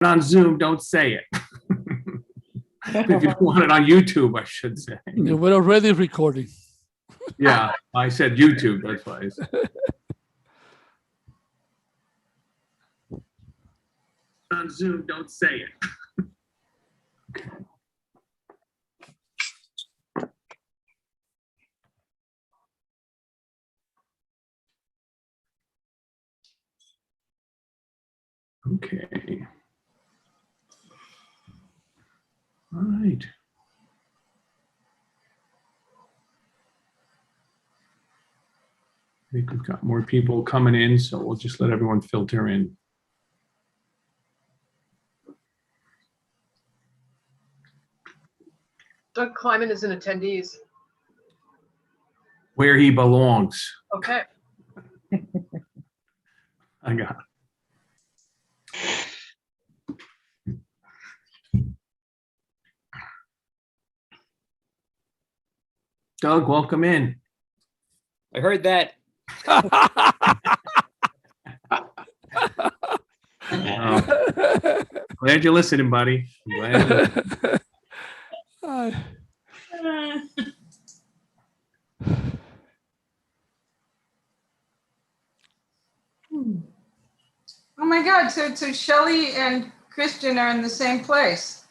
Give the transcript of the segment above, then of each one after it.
on Zoom, don't say it. If you want it on YouTube, I should say. Yeah, we're already recording. Yeah, I said YouTube, that's why I said. On Zoom, don't say it. Okay. Okay. All right. I think we've got more people coming in, so we'll just let everyone filter in. Doug Kleiman is in attendees. Where he belongs. Okay. I got it. Doug, welcome in. I heard that. Glad you're listening, buddy. I'm glad you're listening. Oh my God, so Shelley and Christian are in the same place.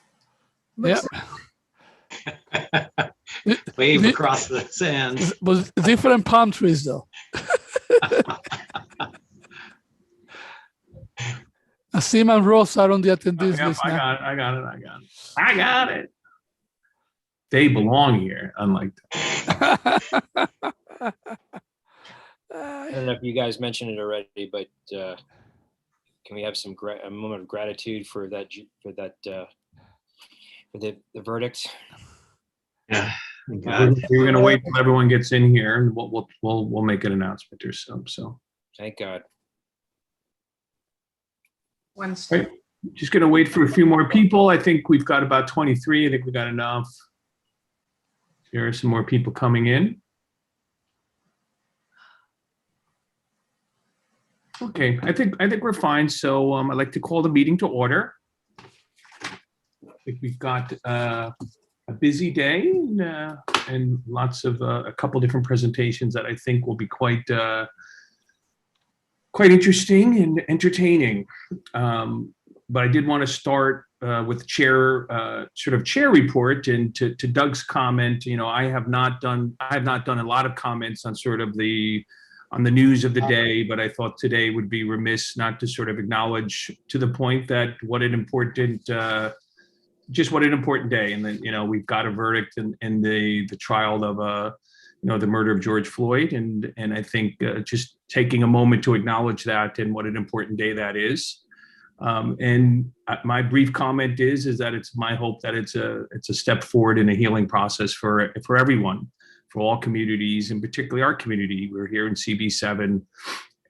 Yep. Wave across the sands. But different palm trees, though. Asim and Ross are on the attendees Yep, list now. I got it. They belong here, unlike that. I don't know if you guys mentioned it already, but can we have some a moment of gratitude for that for the verdict? Yeah. We're gonna wait till everyone gets in here, and we'll make an announcement or so. So Thank God. Wednesday. right. Just gonna wait for a few more people. I think we've got about 23. I think we got enough. There are some more people coming in. Okay, I think we're fine. So I'd like to call the meeting to order. I think we've got a busy day and lots of a couple different presentations that I think will be quite interesting and entertaining. But I did want to start with chair report, and to Doug's comment. You know, I have not done a lot of comments on sort of on the news of the day, but I thought today would be remiss not to sort of acknowledge to the point that what an important day. And then, you know, we've got a verdict in the trial of the murder of George Floyd, and I think just taking a moment to acknowledge that and what an important day that is. And my brief comment is that it's my hope that it's a step forward in a healing process for everyone, for all communities, and particularly our community. We're here in CB7,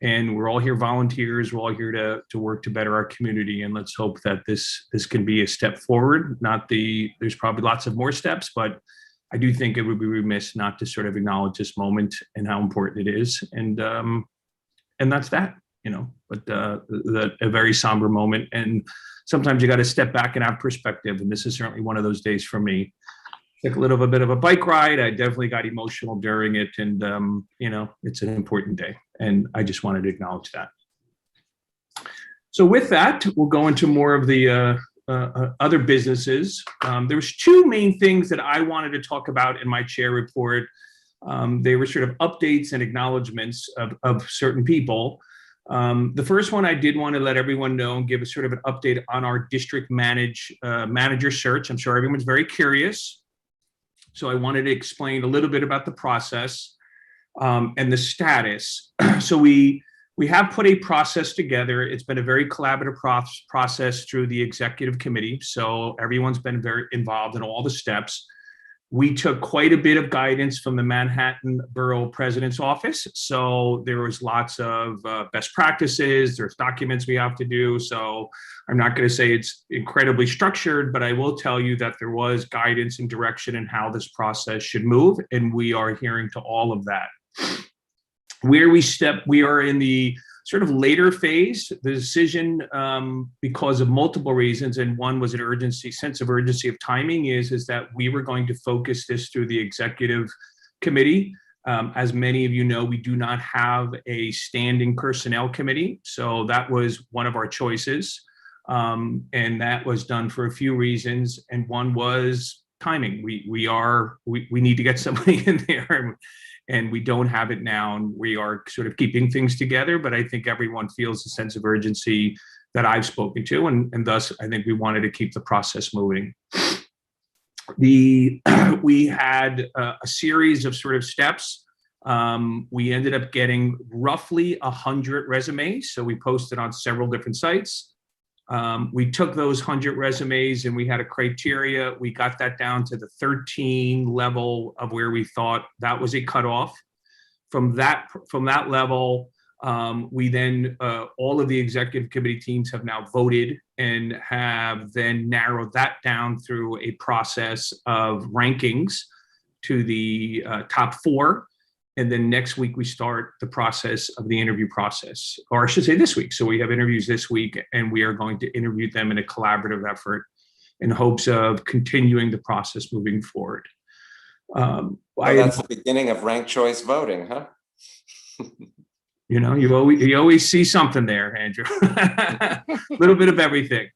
and we're all here volunteers. We're all here to work to better our community, and let's hope that this can be a step forward. There's probably lots of more steps, but I do think it would be remiss not to sort of acknowledge this moment and how important it is. And that's that, you know, but a very somber moment. And sometimes you got to step back and have perspective. And this is certainly one of those days for me. Took a little bit of a bike ride. I definitely got emotional during it. And, you know, it's an important day. And I just wanted to acknowledge that. So with that, we'll go into more of the other businesses. There was two main things that I wanted to talk about in my chair report. They were sort of updates and acknowledgements of certain people. The first one, I did want to let everyone know and give a sort of an update on our district manager search. I'm sure everyone's very curious. So I wanted to explain a little bit about the process and the status. So we have put a process together. It's been a very collaborative process through the executive committee. So everyone's been very involved in all the steps. We took quite a bit of guidance from the Manhattan Borough President's Office. So there was lots of best practices. There's documents we have to do. So I'm not going to say it's incredibly structured, but I will tell you that there was guidance and direction in how this process should move. And we are adhering to all of that. We are in the sort of later phase. The decision, because of multiple reasons, and one was an sense of urgency of timing, is that we were going to focus this through the executive committee. As many of you know, we do not have a standing personnel committee, so that was one of our choices, and that was done for a few reasons, and one was timing. We need to get somebody in there, and we don't have it now, and we are sort of keeping things together, but I think everyone feels a sense of urgency that I've spoken to, and thus I think we wanted to keep the process moving. We had a series of sort of steps. We ended up getting roughly 100 resumes, so we posted on several different sites. We took those 100 resumes and we had a criteria. We got that down to the 13 level of where we thought that was a cutoff. From that level, we then, all of the executive committee teams have now voted and have then narrowed that down through a process of rankings to the top 4. And then next week we start the process of the interview process, or I should say this week. So we have interviews this week, and we are going to interview them in a collaborative effort in hopes of continuing the process moving forward. Well, that's the beginning of ranked choice voting, huh? You know, you always see something there, Andrew. A little bit of everything.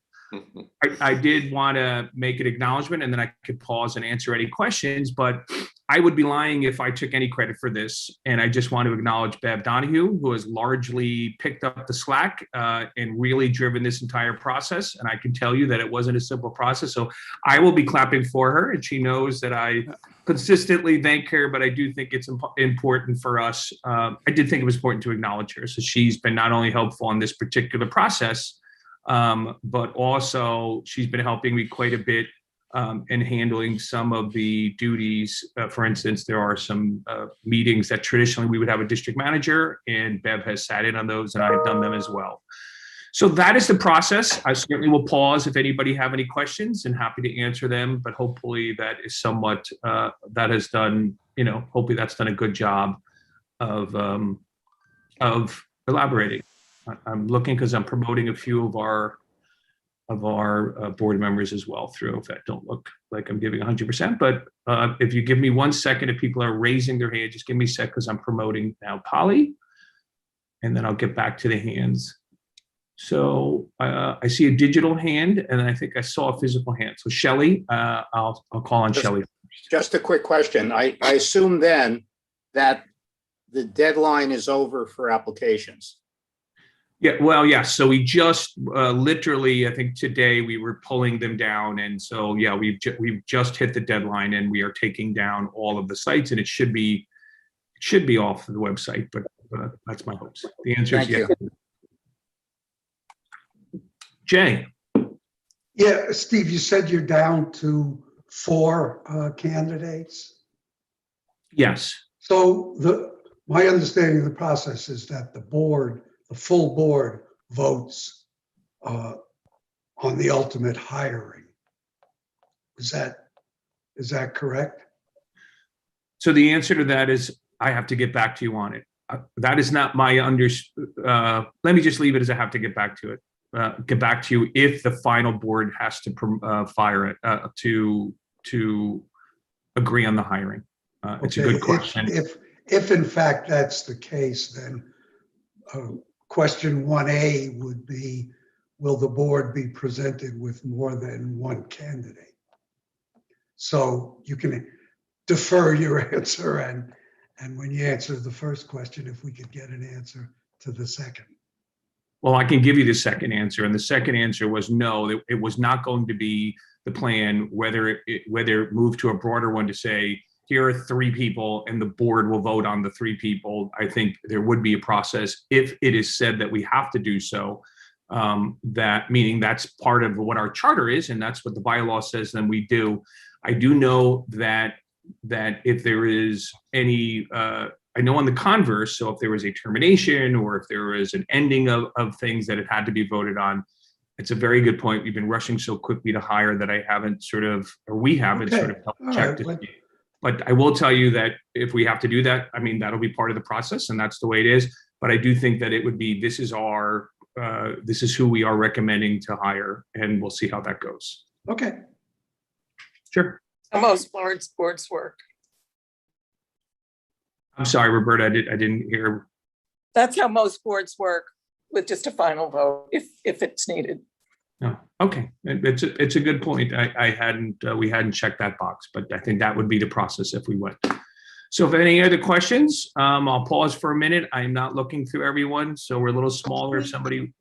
I did want to make an acknowledgement, and then I could pause and answer any questions, but I would be lying if I took any credit for this. And I just want to acknowledge Bev Donahue, who has largely picked up the slack and really driven this entire process. And I can tell you that it wasn't a simple process. So I will be clapping for her, and she knows that I consistently thank her, but I do think it's important for us. I did think it was important to acknowledge her. So she's been not only helpful in this particular process, but also she's been helping me quite a bit in handling some of the duties. For instance, there are some meetings that traditionally we would have a district manager, and Bev has sat in on those, and I have done them as well. So that is the process. I certainly will pause if anybody have any questions, and happy to answer them, but hopefully that is somewhat, that has done, you know, hopefully that's done a good job of elaborating. I'm looking because I'm promoting a few of our board members as well through, if that don't look like I'm giving 100%, but if you give me 1 second, if people are raising their hand, just give me a sec because I'm promoting now Polly, and then I'll get back to the hands. So I see a digital hand, and I think I saw a physical hand. So Shelley, I'll call on Shelley. Just a quick question. I assume then that the deadline is over for applications. Yeah, well, yeah. So we just literally, I think today we were pulling them down, and so yeah, we've just hit the deadline, and we are taking down all of the sites, and it should be off the website, but that's my hopes. The answer is yes. Jay. Yeah, Steve, you said you're down to 4 candidates. Yes. So my understanding of the process is that the full board votes on the ultimate hiring. Is that correct? So the answer to that is I have to get back to you on it. That is not my let me just leave it as I have to get back to it. Get back to you if the final board has to fire it to agree on the hiring. It's okay. A good question. If in fact that's the case, then question 1A would be, will the board be presented with more than 1 candidate? So you can defer your answer, and when you answer the first question, if we could get an answer to the second. Well, I can give you the second answer, and the second answer was no. It was not going to be the plan, whether it moved to a broader one to say, here are 3 people and the board will vote on the 3 people. I think there would be a process if it is said that we have to do so. That meaning that's part of what our charter is, and that's what the bylaw says, then we do. I do know that if there is any, I know on the converse, so if there was a termination or if there was an ending of things that it had to be voted on, it's a very good point. We've been rushing so quickly to hire that I haven't we haven't checked it. But I will tell you that if we have to do that, I mean, that'll be part of the process, and that's the way it is. But I do think that it would be, this is who we are recommending to hire, and we'll see how that goes. Okay. Sure. Most boards work. I'm sorry, Roberta, I didn't hear. That's how most boards work, with just a final vote if it's needed. No, okay, it's a good point. We hadn't checked that box, but I think that would be the process if we went. So if any other questions, I'll pause for a minute. I'm not looking through everyone, so we're a little smaller. If somebody.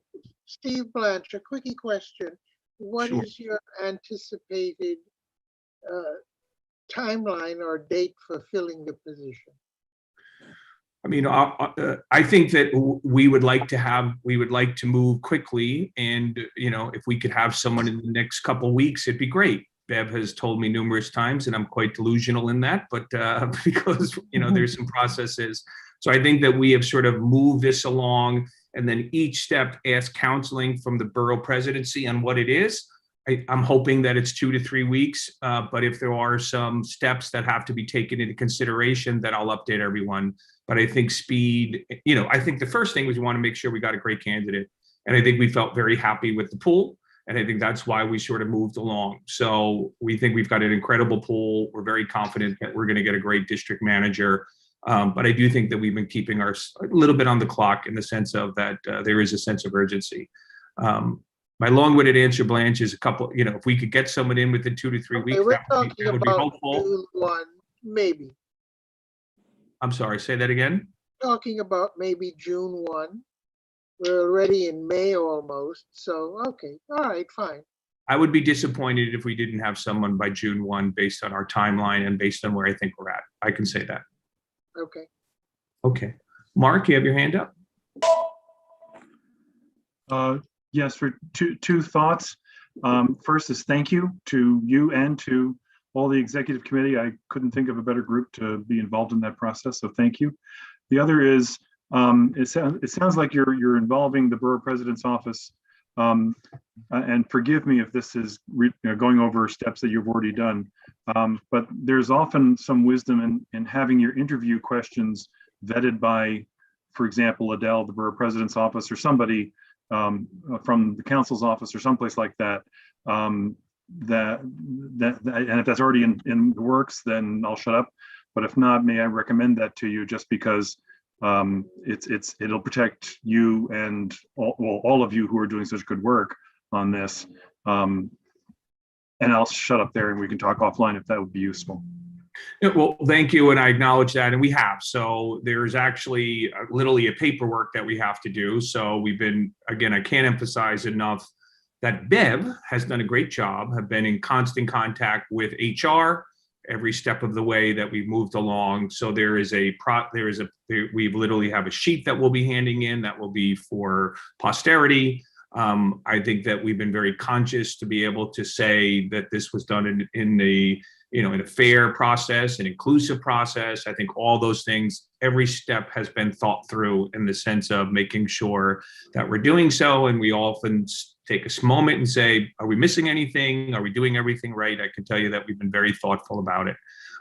Steve Blanch, a quickie question. What Sure. is your anticipated timeline or date for filling the position? I mean, I think that we would like to move quickly, and if we could have someone in the next couple of weeks, it'd be great. Bev has told me numerous times, and I'm quite delusional in that, but because there's some processes. So I think that we have sort of moved this along, and then each step ask counseling from the borough presidency on what it is. I'm hoping that it's 2 to 3 weeks, but if there are some steps that have to be taken into consideration, then I'll update everyone. But I think speed, I think the first thing was we want to make sure we got a great candidate. And I think we felt very happy with the pool. And I think that's why we sort of moved along. So we think we've got an incredible pool. We're very confident that we're going to get a great district manager. But I do think that we've been keeping a little bit on the clock in the sense of that there is a sense of urgency. My long-winded answer, Blanche, is a couple, if we could get someone in within 2 to 3 weeks, We're that talking would be about hopeful. June 1, maybe. I'm sorry, say that again. Talking about maybe June 1. We're already in May almost. So, okay. All right, fine. I would be disappointed if we didn't have someone by June 1 based on our timeline and based on where I think we're at. I can say that. Okay. Okay. Mark, you have your hand up? Yes, for two thoughts. First is thank you to you and to all the executive committee. I couldn't think of a better group to be involved in that process, so thank you. The other is, it sounds like you're involving the borough president's office, and forgive me if this is going over steps that you've already done, but there's often some wisdom in having your interview questions vetted by, for example, Adele, the borough president's office, or somebody from the council's office or someplace like that. And if that's already in the works, then I'll shut up. But if not, may I recommend that to you, just because it'll protect you and all of you who are doing such good work on this. And I'll shut up there and we can talk offline if that would be useful. Yeah, well, thank you, and I acknowledge that, and we have. So there's actually literally a paperwork that we have to do. So we've been, again, I can't emphasize enough that Bev has done a great job, have been in constant contact with HR every step of the way that we've moved along. So we literally have a sheet that we'll be handing in that will be for posterity. I think that we've been very conscious to be able to say that this was done in a fair process, an inclusive process. I think all those things, every step has been thought through in the sense of making sure that we're doing so. And we often take a moment and say, are we missing anything? Are we doing everything right? I can tell you that we've been very thoughtful about it.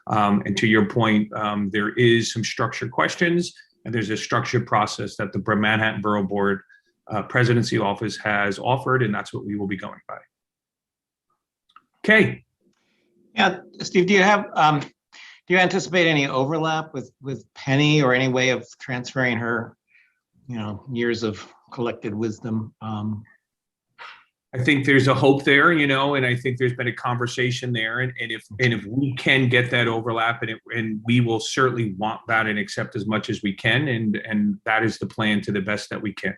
And to your point, there is some structured questions, and there's a structured process that the Manhattan Borough Board Presidency Office has offered, and that's what we will be going by. Okay. Yeah, Steve, do you anticipate any overlap with Penny, or any way of transferring her, years of collected wisdom? I think there's a hope there, and I think there's been a conversation there, and if we can get that overlap, and we will certainly want that and accept as much as we can, and that is the plan to the best that we can.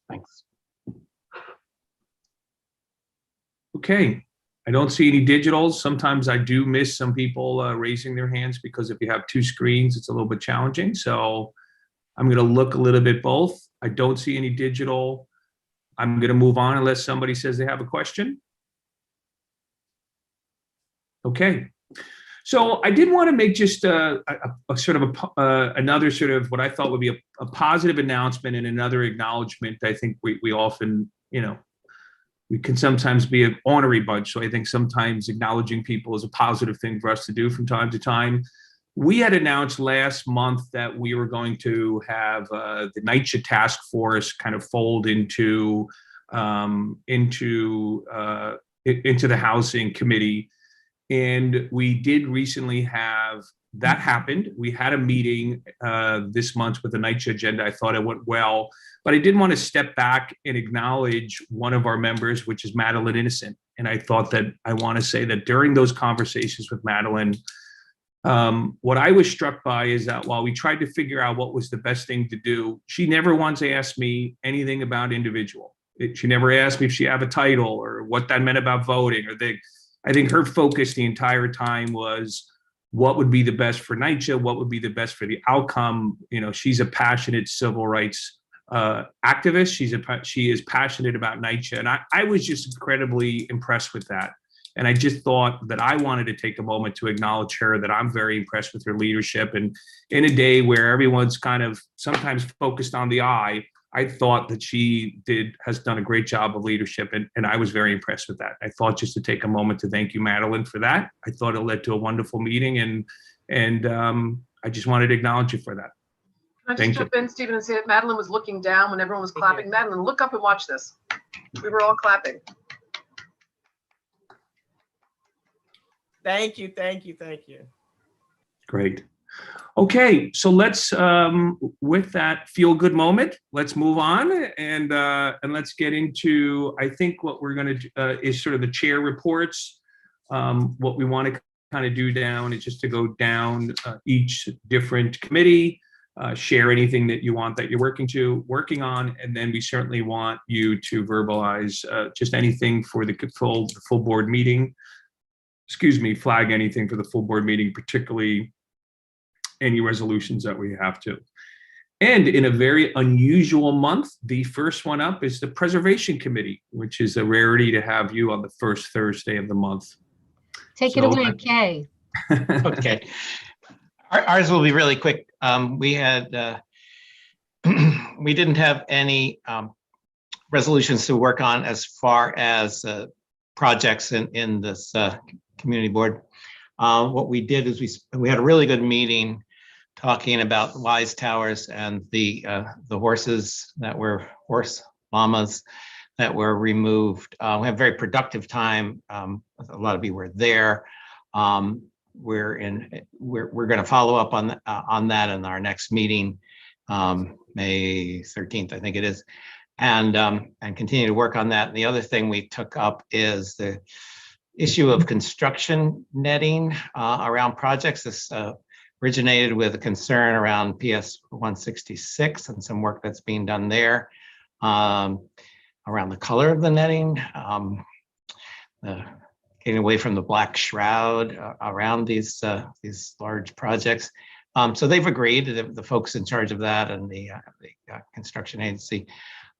Thanks. Okay. I don't see any digitals. Sometimes I do miss some people raising their hands, because if you have two screens, it's a little bit challenging. So I'm going to look a little bit both. I don't see any digital. I'm going to move on unless somebody says they have a question. Okay. So I did want to make just a sort of another sort of what I thought would be a positive announcement and another acknowledgement. I think we often, we can sometimes be an ornery bunch. So I think sometimes acknowledging people is a positive thing for us to do from time to time. we had announced last month that we were going to have the NYCHA task force kind of fold into the housing committee. And we did recently have that happened. We had a meeting this month with the NYCHA agenda. I thought it went well, but I did want to step back and acknowledge one of our members, which is Madeline Innocent. And I thought that I want to say that during those conversations with Madeline, what I was struck by is that while we tried to figure out what was the best thing to do, she never once asked me anything about individual. She never asked me if she had a title or what that meant about voting or I think her focus the entire time was what would be the best for NYCHA, what would be the best for the outcome. You know, she's a passionate civil rights activist. She is passionate about NYCHA. And I was just incredibly impressed with that. And I just thought that I wanted to take a moment to acknowledge her, that I'm very impressed with her leadership. And in a day where everyone's kind of sometimes focused on the I thought that she has done a great job of leadership. And I was very impressed with that. I thought just to take a moment to thank you, Madeline, for that. I thought it led to a wonderful meeting. And I just wanted to acknowledge you for that. Can I Thank just jump in, Stephen, and say that Madeline was looking down when everyone was clapping? Madeline, look up and watch this. We were all clapping. Thank you, thank you, thank you. Great. Okay, so let's, with that feel-good moment, let's move on and let's get into, I think what we're going to do is sort of the chair reports. What we want to kind of do down is just to go down each different committee, share anything that you want that you're working on, and then we certainly want you to verbalize just anything for the full board meeting. Excuse me, flag anything for the full board meeting, particularly any resolutions that we have to. And in a very unusual month, the first one up is the Preservation Committee, which is a rarity to have you on the first Thursday of the month. Take it away, Kay. Okay. Ours will be really quick. We had, we didn't have any resolutions to work on as far as projects in this community board. What we did is we had a really good meeting talking about Wise Towers and the horses that were horse llamas that were removed. We had a very productive time. A lot of you were there. We're going to follow up on that in our next meeting, May 13th, I think it is, and continue to work on that. And the other thing we took up is the issue of construction netting around projects. This originated with a concern around PS 166 and some work that's being done there around the color of the netting, getting away from the black shroud around these large projects. So they've agreed, the folks in charge of that and the construction agency.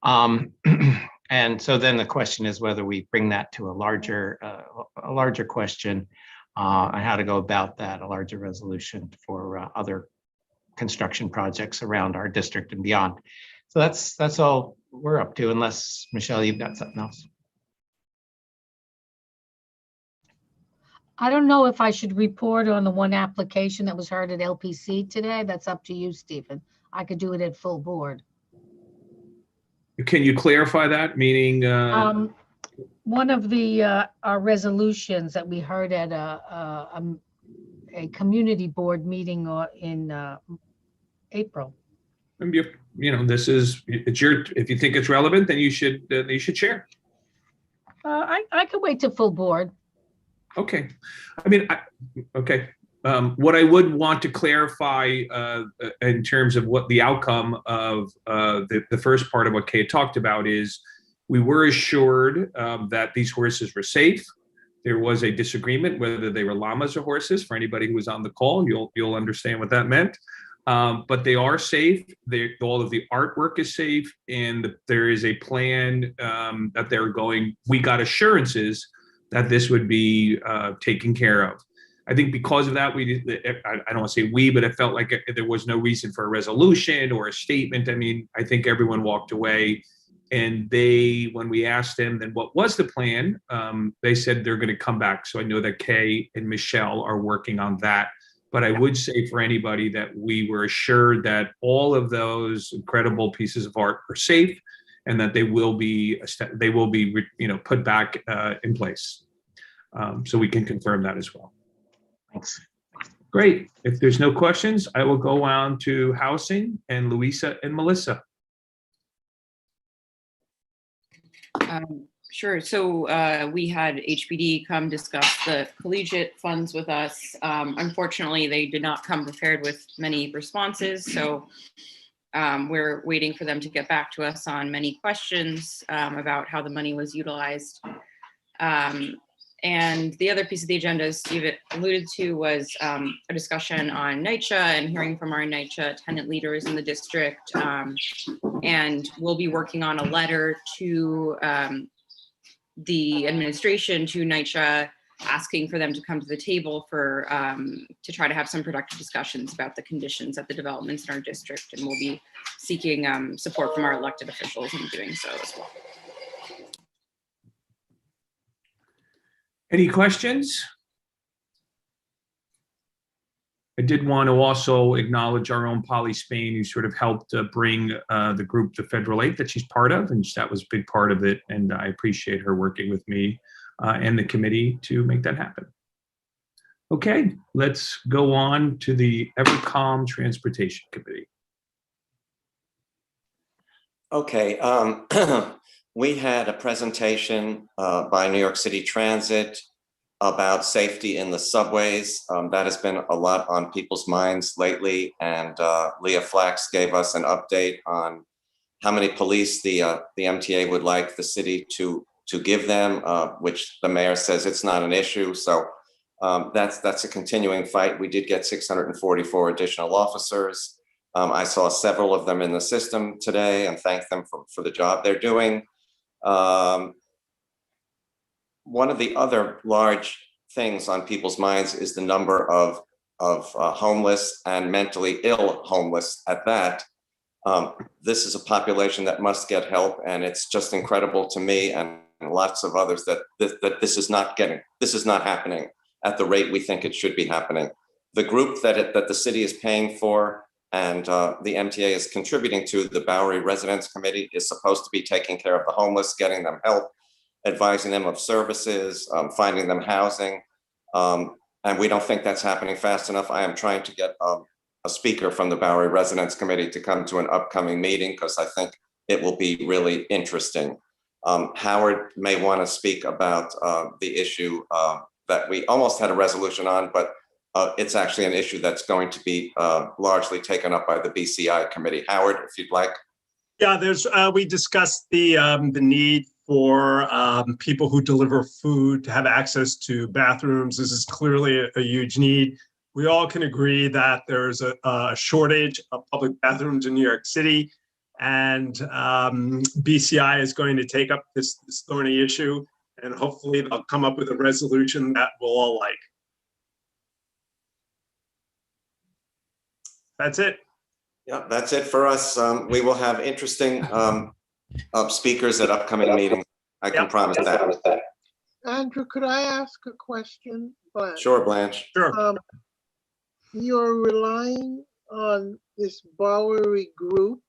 And so then the question is whether we bring that to a larger question on how to go about that, a larger resolution for other construction projects around our district and beyond. So that's all we're up to, unless Michelle, you've got something else. I don't know if I should report on the one application that was heard at LPC today. That's up to you, Stephen. I could do it at full board. Can you clarify that? Meaning, one of the our resolutions that we heard at a community board meeting in April. You know, this is it's your. If you think it's relevant, then you should share. I could wait to full board. Okay, I mean, okay. What I would want to clarify in terms of what the outcome of the first part of what Kay talked about is, we were assured that these horses were safe. There was a disagreement whether they were llamas or horses. For anybody who was on the call, you'll understand what that meant. But they are safe. All of the artwork is safe, and there is a plan that they're going. We got assurances that this would be taken care of. I think because of that, I don't want to say we, but it felt like there was no reason for a resolution or a statement. I mean, I think everyone walked away, and when we asked them, then what was the plan? They said they're going to come back. So I know that Kay and Michelle are working on that But I would say for anybody that we were assured that all of those incredible pieces of art are safe and that they will be put back in place. So we can confirm that as well. Thanks. Great. If there's no questions, I will go on to housing and Louisa and Melissa. Sure. So we had HPD come discuss the collegiate funds with us. Unfortunately, they did not come prepared with many responses. So we're waiting for them to get back to us on many questions about how the money was utilized. And the other piece of the agenda, as Steve alluded to, was a discussion on NYCHA and hearing from our NYCHA tenant leaders in the district. And we'll be working on a letter to the administration, to NYCHA, asking for them to come to the table for to try to have some productive discussions about the conditions at the developments in our district. And we'll be seeking support from our elected officials in doing so as well. Any questions? I did want to also acknowledge our own Polly Spain, who sort of helped bring the group to Federal 8 that she's part of, and that was a big part of it. And I appreciate her working with me and the committee to make that happen. Okay, let's go on to the Evercom Transportation Committee. Okay, we had a presentation by New York City Transit about safety in the subways. That has been a lot on people's minds lately, and Leah Flax gave us an update on how many police the MTA would like the city to give them, which the mayor says it's not an issue. So that's a continuing fight. We did get 644 additional officers. I saw several of them in the system today and thanked them for the job they're doing. One of the other large things on people's minds is the number of homeless and mentally ill homeless at that. This is a population that must get help, and it's just incredible to me and lots of others that this is not happening at the rate we think it should be happening. The group that the city is paying for and the MTA is contributing to, the Bowery Residents Committee, is supposed to be taking care of the homeless, getting them help, advising them of services, finding them housing. And we don't think that's happening fast enough. I am trying to get a speaker from the Bowery Residents Committee to come to an upcoming meeting because I think it will be really interesting. Howard may want to speak about the issue that we almost had a resolution on, but it's actually an issue that's going to be largely taken up by the BCI committee. Howard, if you'd like. Yeah, we discussed the need for people who deliver food to have access to bathrooms. This is clearly a huge need. We all can agree that there's a shortage of public bathrooms in New York City, and BCI is going to take up this thorny issue, and hopefully they'll come up with a resolution that we'll all like. That's it. Yeah, that's it for us. We will have interesting speakers at upcoming meetings. I can promise that. Andrew, could I ask a question? Blanche? Sure, Blanche. Sure. You're relying on this Bowery group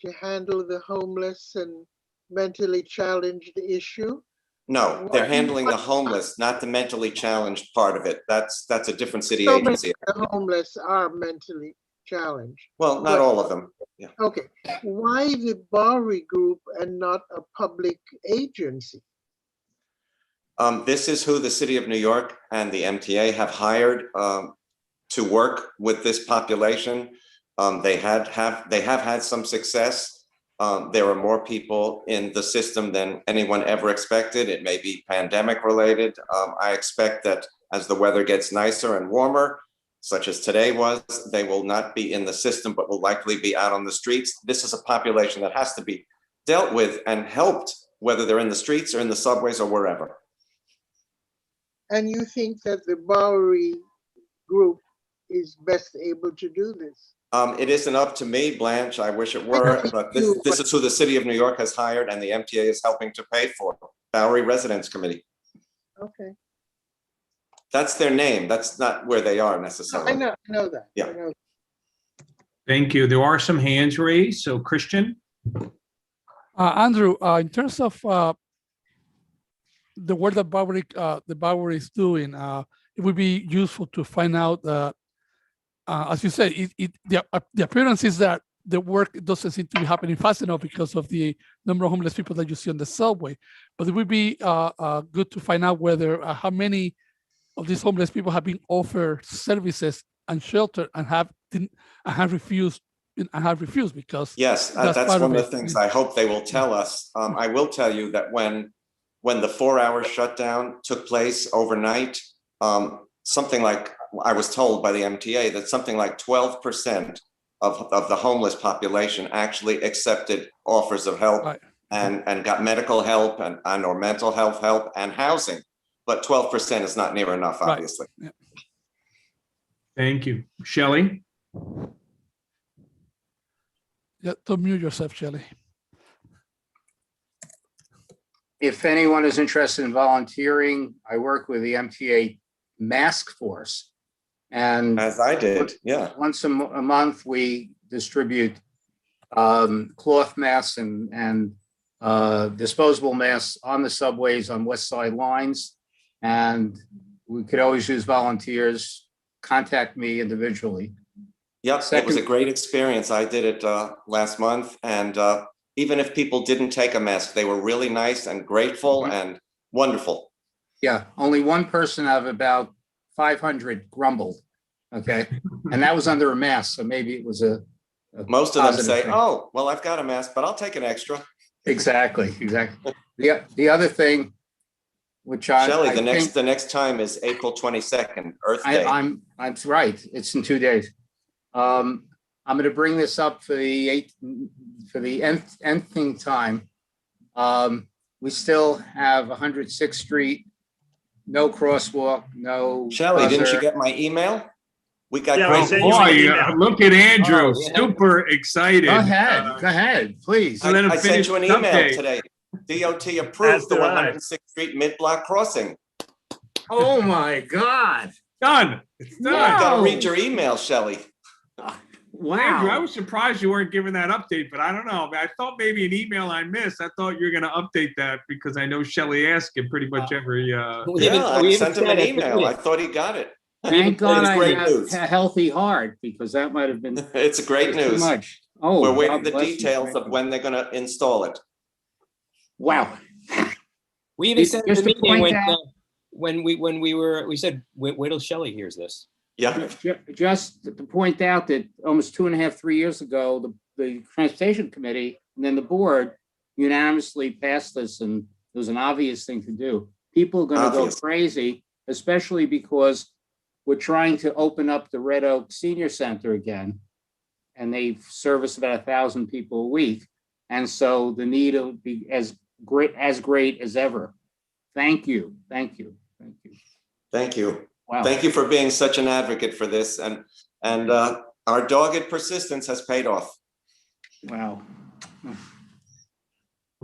to handle the homeless and mentally challenged issue? No, they're handling the homeless, not the mentally challenged part of it. That's a different city So agency. the homeless are mentally challenged. Well, not all of them. Yeah. Okay, why the Bowery group and not a public agency? This is who the city of New York and the MTA have hired to work with this population. They have had some success. There are more people in the system than anyone ever expected. It may be pandemic related. I expect that as the weather gets nicer and warmer, such as today was, they will not be in the system, but will likely be out on the streets. This is a population that has to be dealt with and helped, whether they're in the streets or in the subways or wherever. And you think that the Bowery group is best able to do this? It isn't up to me, Blanche. I wish it were, but this is who the city of New York has hired and the MTA is helping to pay for. Bowery Residents Committee. Okay. That's their name. That's not where they are I necessarily. know that. Yeah. I know. Thank you. There are some hands raised. So Christian? Andrew, in terms of the work that Barbary is doing, it would be useful to find out, as you said, the appearance is that the work doesn't seem to be happening fast enough because of the number of homeless people that you see on the subway. But it would be good to find out whether how many of these homeless people have been offered services and shelter and have refused because Yes, that's that's part one of of the things I hope they will tell us. I will tell you that when the 4-hour shutdown took place overnight, something like, I was told by the MTA that something like 12% of the homeless population actually accepted offers of help, right, and got medical help and or mental health help and housing. But 12% is not near enough, right. obviously. Yeah. Thank you. Shelley? Yeah, don't mute yourself, Shelley. If anyone is interested in volunteering, I work with the MTA Mask Force. And As I did, yeah. once a month, we distribute cloth masks and disposable masks on the subways on West Side lines. And we could always use volunteers. Contact me individually. Yep, it was a great experience. I did it last month. And even if people didn't take a mask, they were really nice and grateful and wonderful. Yeah, only one person out of about 500 grumbled. Okay. And that was under a mask. So maybe it was a most of them say, thing. oh, well, I've got a mask, but I'll take an extra. Exactly. The other thing, which Shelley, the next time is April 22nd, Earth Day. I'm right. It's in 2 days. I'm going to bring this up for the nth time. We still have 106th Street, no crosswalk, no. Shelley, didn't you get my email? We got great. Look at Andrew, super excited. Go ahead, please. I sent you an email today. DOT approved the 106th Street mid-block crossing. Oh my God. Done. It's done. You gotta read your email, Shelley. Wow. Andrew, I was surprised you weren't giving that update, but I don't know. I thought maybe an email I missed. I thought you were going to update that because I know Shelley asked it pretty much every. I sent him an email. I thought he got it. Thank God I great have news. a healthy heart, because that might have been. It's great too news. much. Oh, we're waiting God the bless you. details of when they're going to install it. Wow. We even said at the Just to meeting point out- when we said, wait till Shelley hears this. Yeah. Just to point out that almost 2.5-3 years ago, the Transportation Committee and then the board unanimously passed this, and it was an obvious thing to do. People are going to go crazy, especially because we're trying to open up the Red Oak Senior Center again, and they service about 1,000 people a week. And so the need will be as great as ever. Thank you. Thank you. Thank you. Thank you. Wow. Thank you for being such an advocate for this, and our dogged persistence has paid off. Wow.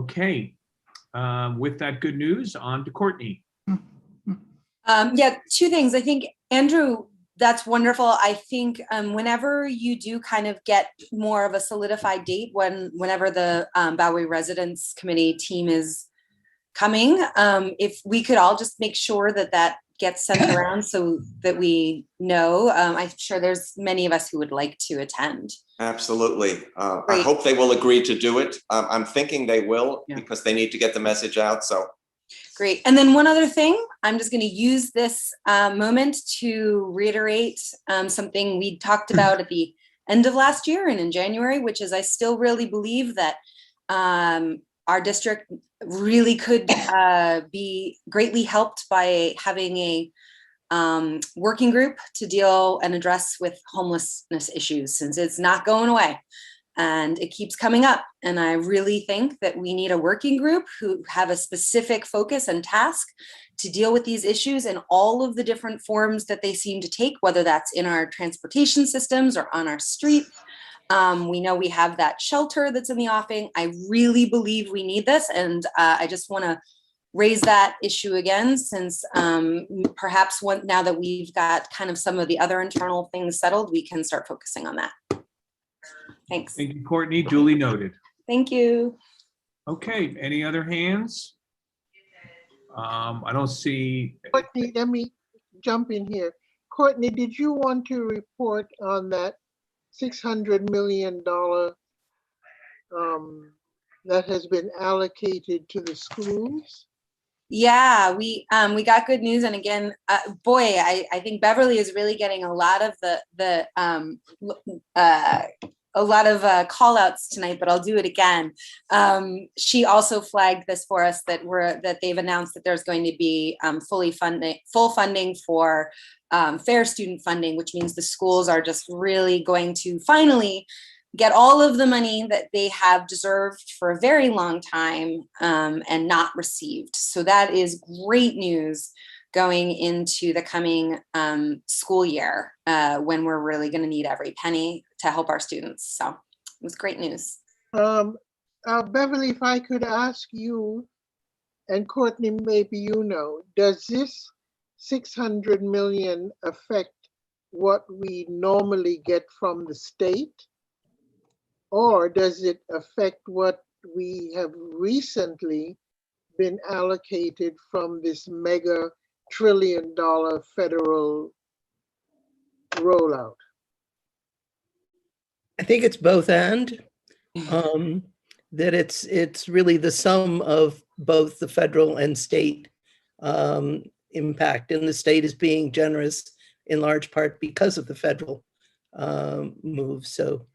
Okay. With that good news, on to Courtney. Yeah, two things. I think, Andrew, that's wonderful. I think whenever you do kind of get more of a solidified date, whenever the Bowery Residents Committee team is coming, if we could all just make sure that gets sent around so that we know. I'm sure there's many of us who would like to attend. Absolutely. I hope they will agree to do it. I'm thinking they will, because they need to get the message out. So great. And then one other thing, I'm just going to use this moment to reiterate something we talked about at the end of last year and in January, which is I still really believe that our district really could be greatly helped by having a working group to deal and address with homelessness issues, since it's not going away and it keeps coming up. And I really think that we need a working group who have a specific focus and task to deal with these issues in all of the different forms that they seem to take, whether that's in our transportation systems or on our streets. We know we have that shelter that's in the offing. I really believe we need this. And I just want to raise that issue again, since perhaps now that we've got kind of some of the other internal things settled, we can start focusing on that. Thanks. Thank you, Courtney. Duly noted. Thank you. Okay, any other hands? I don't see. Courtney, let me jump in here. Courtney, did you want to report on that $600 million that has been allocated to the schools? Yeah, we got good news, and again, boy, I think Beverly is really getting a lot of call outs tonight, but I'll do it again. She also flagged this for us that they've announced that there's going to be full funding for fair student funding, which means the schools are just really going to finally get all of the money that they have deserved for a very long time and not received. So that is great news going into the coming school year when we're really going to need every penny to help our students. So it was great news. Beverly, if I could ask you, and Courtney, maybe you know, does this 600 million affect what we normally get from the state? Or does it affect what we have recently been allocated from this mega trillion-dollar federal rollout? I think it's both and. That it's really the sum of both the federal and state impact, and the state is being generous in large part because of the federal move. So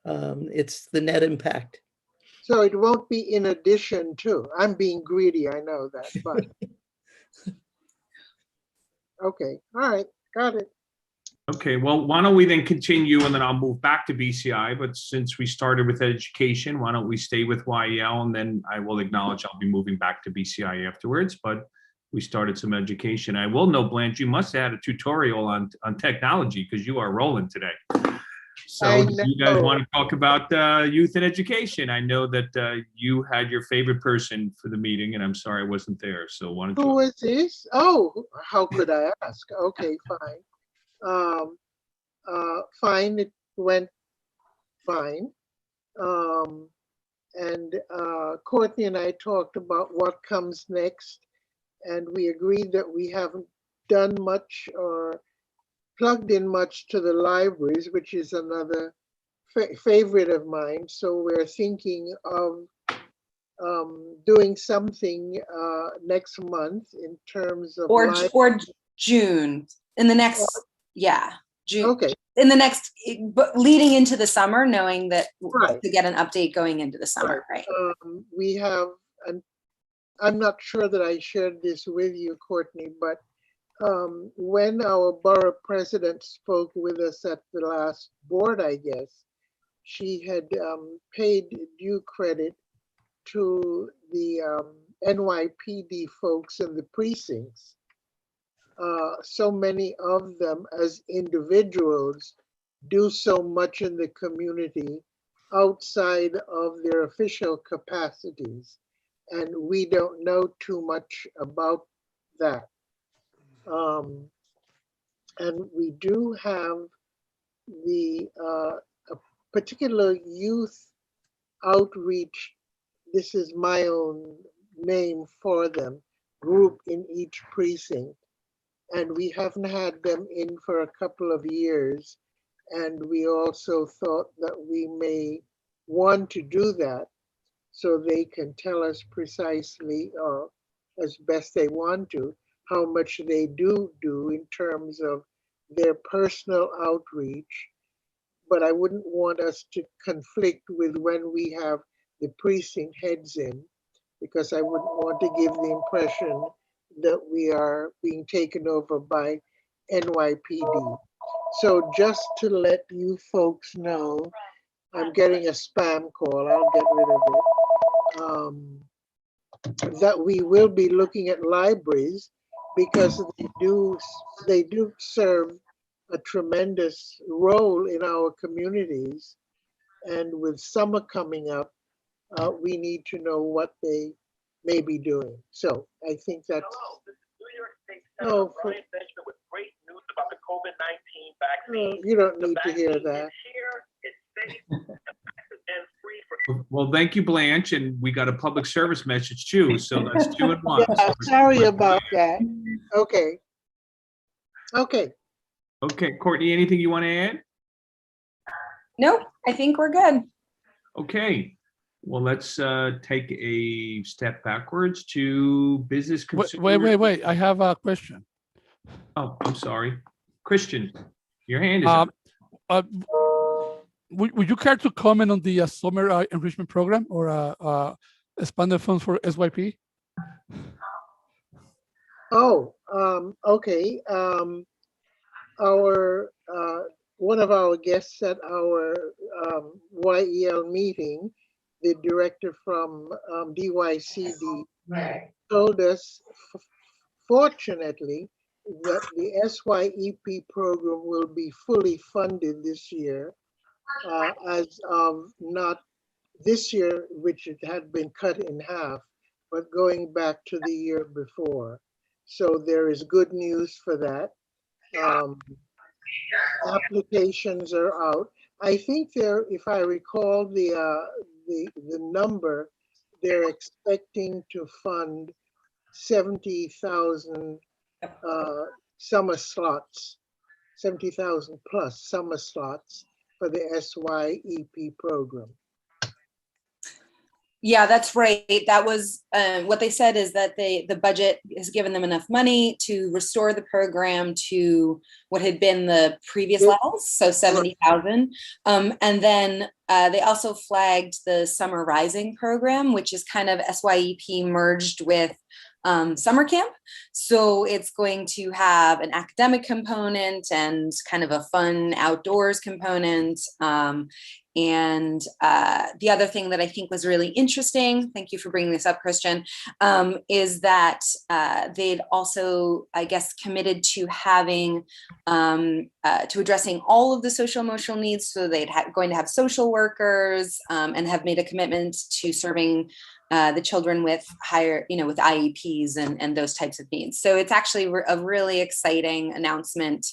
it's the net impact. So it won't be in addition to. I'm being greedy, I know that, but. Okay, all right, got it. Okay, well, why don't we then continue, and then I'll move back to BCI, but since we started with education, why don't we stay with YEL, and then I will acknowledge I'll be moving back to BCI afterwards, but we started some education. I will know, Blanche, you must have had a tutorial on technology because you are rolling today. So do you guys want to talk about youth and education? I know that you had your favorite person for the meeting, and I'm sorry I wasn't there. So why don't you? Who is this? Oh, how could I ask? Okay, fine. Fine, it went fine. And Courtney and I talked about what comes next, and we agreed that we haven't done much or plugged in much to the libraries, which is another favorite of mine. So we're thinking of doing something next month in terms of or June in the next June. Okay. In the next, but leading into the summer, knowing that Right. to get an update going into the summer, right? We have, and I'm not sure that I shared this with you, Courtney, but when our borough president spoke with us at the last board, I guess, she had paid due credit to the NYPD folks in the precincts. So many of them as individuals do so much in the community outside of their official capacities. And we don't know too much about that. And we do have a particular youth outreach, this is my own name for them, group in each precinct. And we haven't had them in for a couple of years. And we also thought that we may want to do that so they can tell us precisely, or as best they want to, how much they do in terms of their personal outreach. But I wouldn't want us to conflict with when we have the precinct heads in, because I wouldn't want to give the impression that we are being taken over by NYPD. So just to let you folks know, I'm getting a spam call, I'll get rid of it, that we will be looking at libraries because they do serve a tremendous role in our communities. And with summer coming up, we need to know what they may be doing. So I think that's. No, for, you don't need to hear that. Well, thank you, Blanche, and we got a public service message too, so that's 2 in 1. Yeah, sorry about that. Okay. Okay. Okay, Courtney, anything you want to add? Nope, I think we're good. Okay, well, let's take a step backwards to business. Wait. I have a question. Oh, I'm sorry. Christian, your hand is up. Would you care to comment on the summer enrichment program or expanded funds for SYP? Oh, okay. Our one of our guests at our YEL meeting, the director from DYCD, told us, fortunately, that the SYEP program will be fully funded this year, as of not this year, which it had been cut in half, but going back to the year before. So there is good news for that. Applications are out. I think they're, if I recall the number, they're expecting to fund 70,000 summer slots, 70,000 plus summer slots for the SYEP program. Yeah, that's right. That was what they said, is that the budget has given them enough money to restore the program to what had been the previous levels, so 70,000. And then they also flagged the Summer Rising program, which is kind of SYEP merged with summer camp. So it's going to have an academic component and kind of a fun outdoors component. And the other thing that I think was really interesting, thank you for bringing this up, Christian, is that they'd also, I guess, committed to having, to addressing all of the social emotional needs. So they'd going to have social workers and have made a commitment to serving the children with higher, with IEPs and those types of needs. So it's actually a really exciting announcement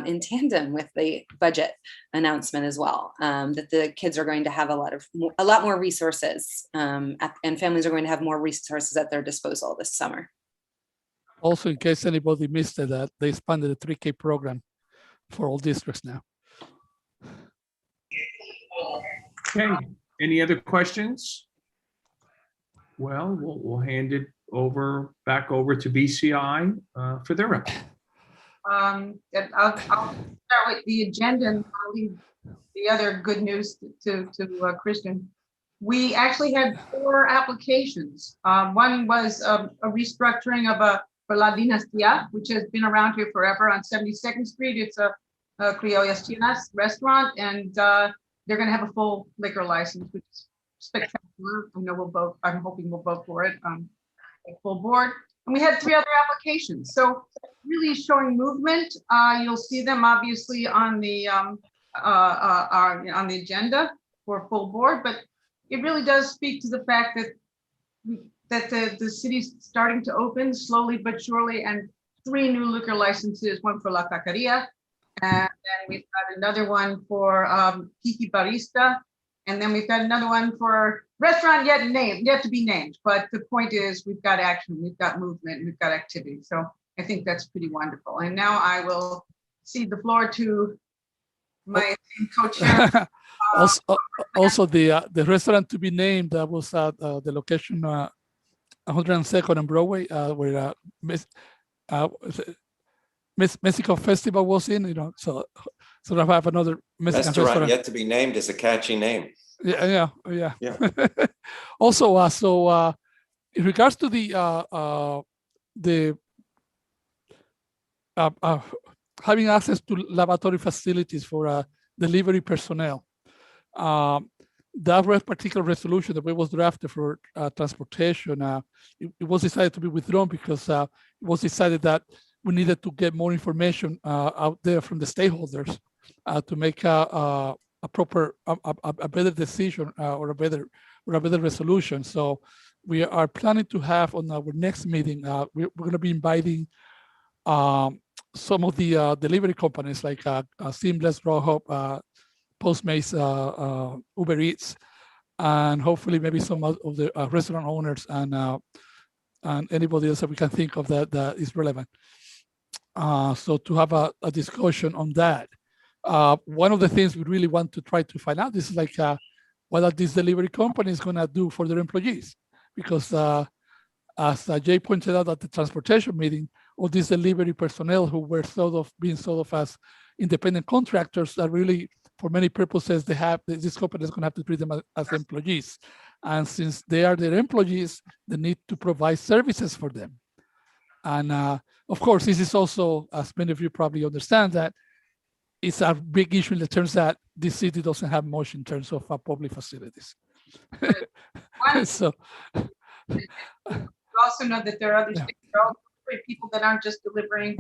in tandem with the budget announcement as well, that the kids are going to have a lot more resources, and families are going to have more resources at their disposal this summer. Also, in case anybody missed it, that they expanded the 3K program for all districts now. Okay, any other questions? Well, we'll hand it back over to BCI for their report. I'll start with the agenda and I'll leave the other good news to Christian. We actually had 4 applications. One was a restructuring of for La Dinastía, which has been around here forever on 72nd Street. It's a Criollas Chinas restaurant, and they're going to have a full liquor license, which is spectacular. I know I'm hoping we'll vote for it at full board. And we had 3 other applications. So really showing movement. You'll see them obviously on the agenda for full board, but it really does speak to the fact that the city's starting to open slowly but surely, and 3 new liquor licenses, one for La Taqueria, and then we've got another one for Kiki Barista, and then we've got another one for restaurant yet to be named. But the point is, we've got action, we've got movement, we've got activity. So I think that's pretty wonderful. And now I will cede the floor to my co-chair. Also, the restaurant to be named that was at the location 102nd and Broadway, where Mexico Festival was in. So I have another Mexican restaurant yet to be named is a catchy name. Yeah. Also, so in regards to the having access to laboratory facilities for delivery personnel, that particular resolution that was drafted for transportation, it was decided to be withdrawn because it was decided that we needed to get more information out there from the stakeholders to make a proper, a better decision or a better resolution. So we are planning to have on our next meeting, we're going to be inviting some of the delivery companies like Seamless, Grubhub, Postmates, Uber Eats, and hopefully maybe some of the restaurant owners and anybody else that we can think of that is relevant. So to have a discussion on that. One of the things we really want to try to find out is like, what are these delivery companies going to do for their employees? Because as Jay pointed out at the transportation meeting, all these delivery personnel who were being thought of as independent contractors are really, for many purposes, this company is going to have to treat them as employees. And since they are their employees, they need to provide services for them. And of course, this is also, as many of you probably understand, that it's a big issue in the terms that this city doesn't have much in terms of public facilities. So you also know that there are other states, there are also people that aren't just delivering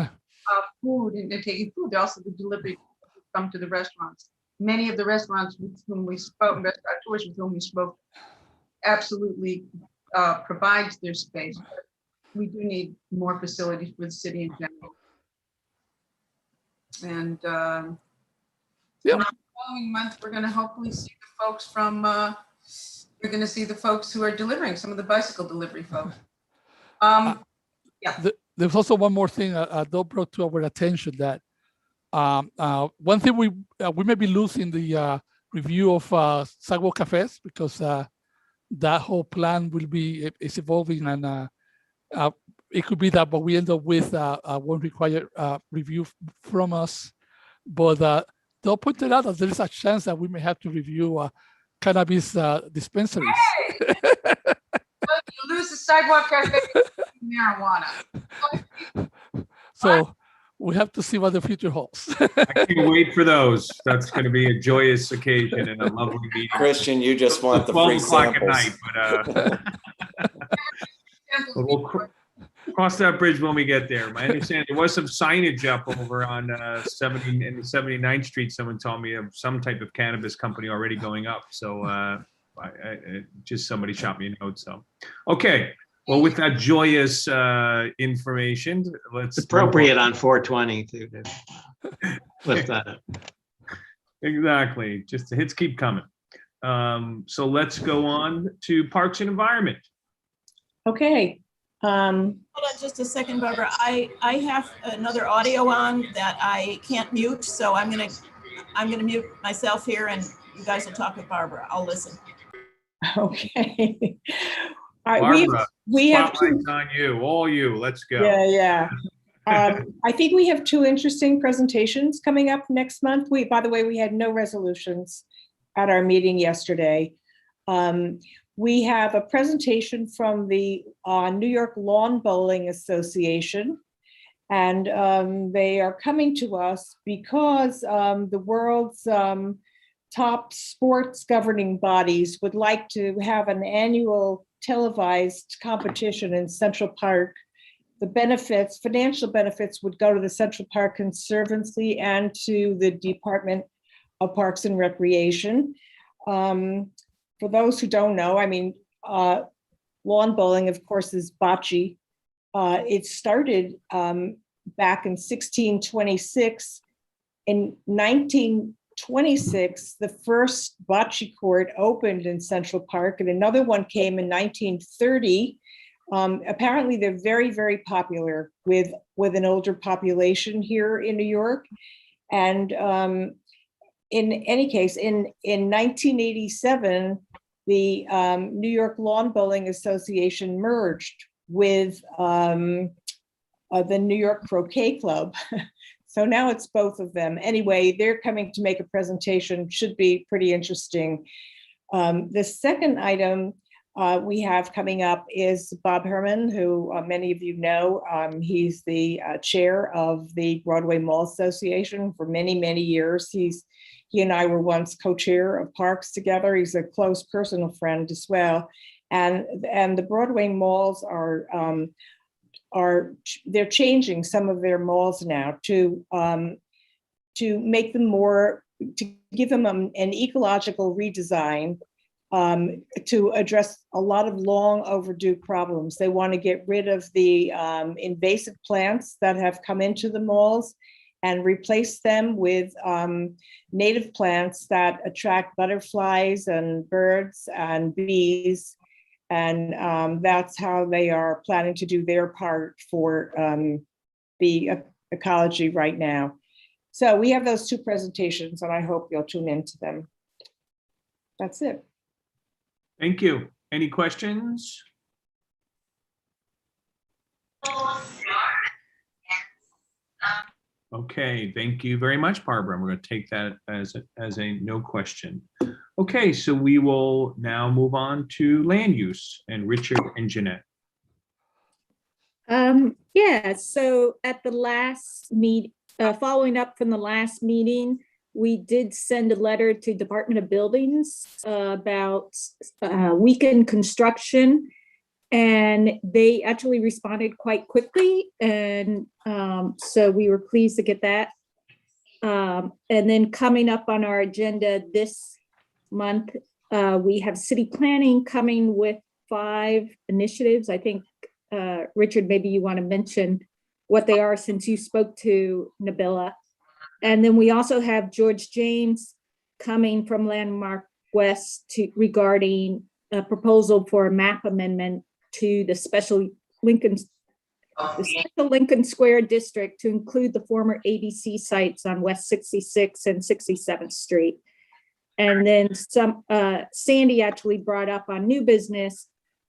food and they're taking food, they're also the delivery who come to the restaurants. Many of the restaurants with whom we spoke, restaurateurs with whom we spoke, absolutely provides their space. But we do need more facilities for the city in general. And in the following month, we're going to hopefully see the folks from, you're going to see the folks who are delivering, some of the bicycle delivery folks. Yeah. There's also one more thing Doug brought to our attention, that one thing we may be losing the review of sidewalk cafes, because that whole plan is evolving, and it could be that, but we end up with one required review from us. But they'll point it out that there is a chance that we may have to review cannabis dispensaries. Hey! You lose the sidewalk cafe, marijuana. So we have to see what the future holds. I can't wait for those. That's going to be a joyous occasion and a lovely meeting. Christian, you just want the 12 free o'clock at samples. night, but we'll cross that bridge when we get there. I understand there was some signage up over on 79th Street. Someone told me of some type of cannabis company already going up. So just somebody shot me a note. So, okay. Well, with that joyous information, let's. It's appropriate on 420 to lift that up. Exactly. Just the hits keep coming. So let's go on to Parks and Environment. Okay. Hold on just a second, Barbara. I have another audio on that I can't mute, so I'm gonna mute myself here, and you guys will talk with Barbara. I'll listen. Okay. All right. Barbara, we have spotlight's on you, all you. Let's go. Yeah. I think we have two interesting presentations coming up next month. By the way, we had no resolutions at our meeting yesterday. We have a presentation from the New York Lawn Bowling Association, and they are coming to us because the world's top sports governing bodies would like to have an annual televised competition in Central Park. The financial benefits would go to the Central Park Conservancy and to the Department of Parks and Recreation. For those who don't know, I mean, lawn bowling, of course, is bocce. It started back in 1626. In 1926, the first bocce court opened in Central Park, and another one came in 1930. Apparently, they're very, very popular with an older population here in New York. And in any case, in 1987, the New York Lawn Bowling Association merged with the New York Croquet Club. So now it's both of them. Anyway, they're coming to make a presentation, should be pretty interesting. The second item we have coming up is Bob Herman, who many of you know. He's the chair of the Broadway Mall Association for many, many years. He and I were once co-chair of parks together. He's a close personal friend as well. And the Broadway malls they're changing some of their malls now to make them more, to give them an ecological redesign. to address a lot of long overdue problems. They want to get rid of the invasive plants that have come into the malls and replace them with native plants that attract butterflies and birds and bees. And that's how they are planning to do their part for the ecology right now. So we have those two presentations and I hope you'll tune into them. That's it. Thank you. Any questions? Okay, thank you very much, Barbara. We're going to take that as a no question. Okay, so we will now move on to land use and Richard and Jeanette. Yeah, so at the last following up from the last meeting, we did send a letter to Department of Buildings about weekend construction, and they actually responded quite quickly, and so we were pleased to get that. And then coming up on our agenda this month, we have city planning coming with 5 initiatives. I think, Richard, maybe you want to mention what they are since you spoke to Nabila. And then we also have George James coming from Landmark West regarding a proposal for a map amendment to the special Lincoln Square district to include the former ABC sites on West 66th and 67th Street. And then Sandy actually brought up on new business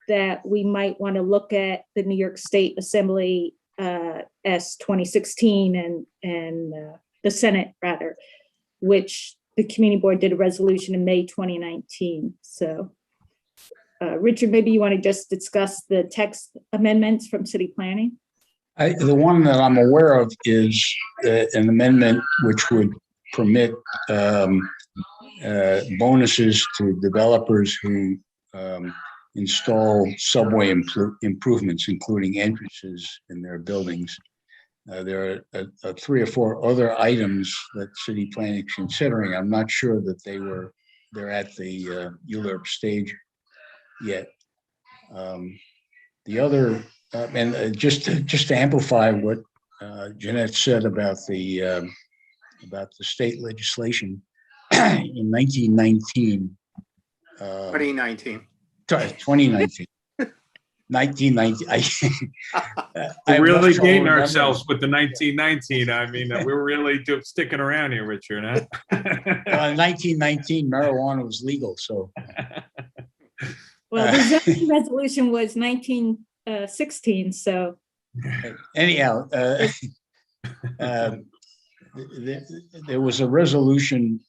that we might want to look at the New York State Assembly S 2016 and the Senate rather, which the community board did a resolution in May 2019. So Richard, maybe you want to just discuss the text amendments from city planning? The one that I'm aware of is an amendment which would permit bonuses to developers who install subway improvements, including entrances in their buildings. There are 3 or 4 other items that city planning is considering. I'm not sure that they're at the ULURP stage yet. The other, and just to amplify what Jeanette said about the state legislation in 1919. 2019. 2019. 1919. We're really dating ourselves with the 1919. I mean, we're really sticking around here, Richard. Huh? Well, in 1919, marijuana was legal, so. Well, the zoning resolution was 1916, so. Anyhow, there was a resolution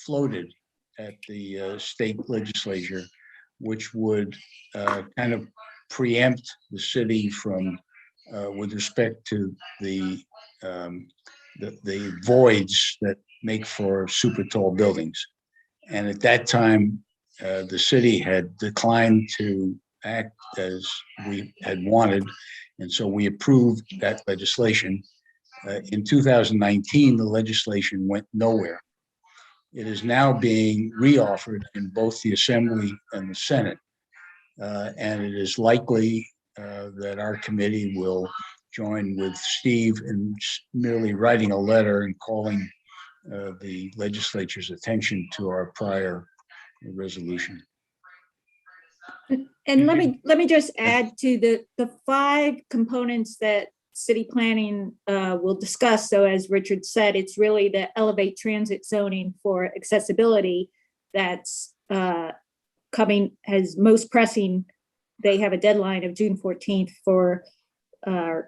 floated at the state legislature, which would kind of preempt the city from, with respect to the voids that make for super tall buildings. And at that time, the city had declined to act as we had wanted, and so we approved that legislation. In 2019, the legislation went nowhere. It is now being reoffered in both the Assembly and the Senate, and it is likely that our committee will join with Steve in merely writing a letter and calling the legislature's attention to our prior resolution. And let me just add to the 5 components that city planning will discuss. So as Richard said, it's really the elevate transit zoning for accessibility that's coming as most pressing. They have a deadline of June 14th for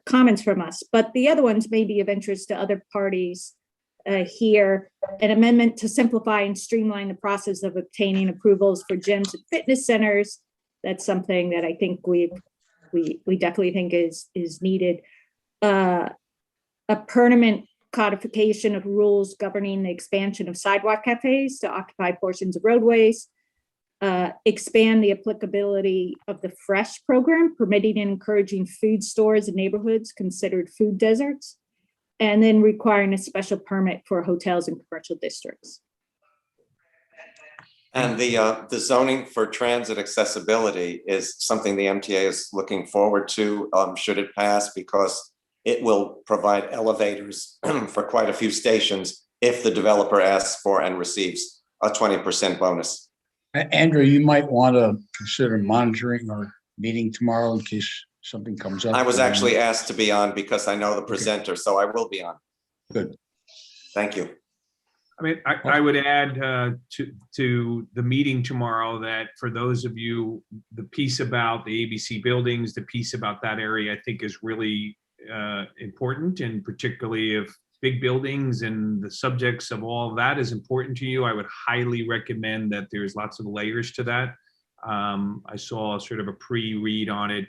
comments from us, but the other ones may be of interest to other parties here. An amendment to simplify and streamline the process of obtaining approvals for gyms and fitness centers. That's something that I think we definitely think is needed. A permanent codification of rules governing the expansion of sidewalk cafes to occupy portions of roadways. Expand the applicability of the FRESH program, permitting and encouraging food stores in neighborhoods considered food deserts, and then requiring a special permit for hotels and commercial districts. And the zoning for transit accessibility is something the MTA is looking forward to, should it pass, because it will provide elevators for quite a few stations if the developer asks for and receives a 20% bonus. Andrew, you might want to consider monitoring our meeting tomorrow in case something comes up. I was actually asked to be on because I know the presenter, so I will be on. Good. Thank you. I mean, I would add to the meeting tomorrow that for those of you, the piece about the ABC buildings, the piece about that area, I think is really important, and particularly if big buildings and the subjects of all of that is important to you, I would highly recommend that there's lots of layers to that. I saw sort of a pre-read on it,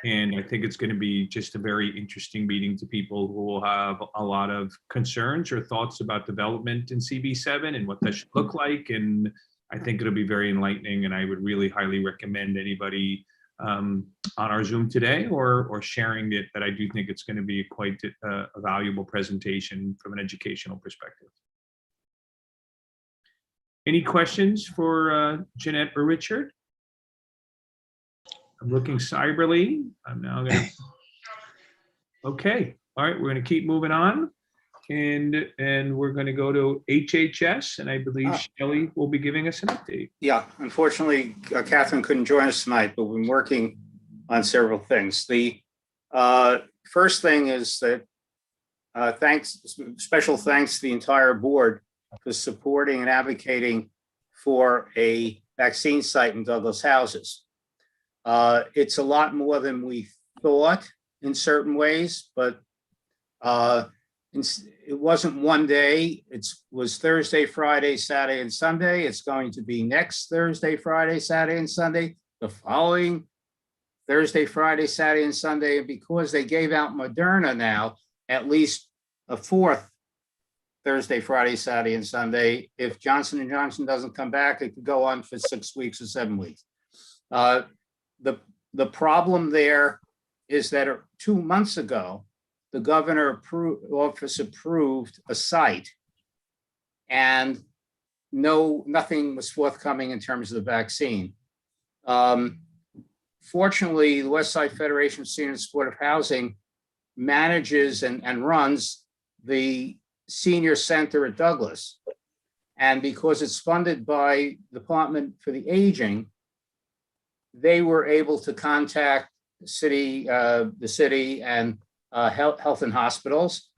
and I think it's going to be just a very interesting meeting to people who will have a lot of concerns or thoughts about development in CB7 and what that should look like. And I think it'll be very enlightening, and I would really highly recommend anybody on our Zoom today or sharing it, that I do think it's going to be quite a valuable presentation from an educational perspective. Any questions for Jeanette or Richard? I'm looking cyberly. I'm now going to. Okay. All right. We're going to keep moving on. And we're going to go to HHS. And I believe Shelley will be giving us an update. Yeah, unfortunately, Catherine couldn't join us tonight, but we've been working on several things. The first thing is that special thanks to the entire board for supporting and advocating for a vaccine site in Douglas Houses. It's a lot more than we thought in certain ways, but it wasn't one day. It was Thursday, Friday, Saturday, and Sunday. It's going to be next Thursday, Friday, Saturday, and Sunday, the following Thursday, Friday, Saturday, and Sunday. And because they gave out Moderna now, at least a fourth Thursday, Friday, Saturday, and Sunday. If Johnson & Johnson doesn't come back, it could go on for 6 weeks or 7 weeks. The problem there is that 2 months ago, the governor office approved a site, and nothing was forthcoming in terms of the vaccine. Fortunately, the West Side Federation of Senior and Supportive Housing manages and runs the senior center at Douglas. And because it's funded by the Department for the Aging, they were able to contact the city and health and hospitals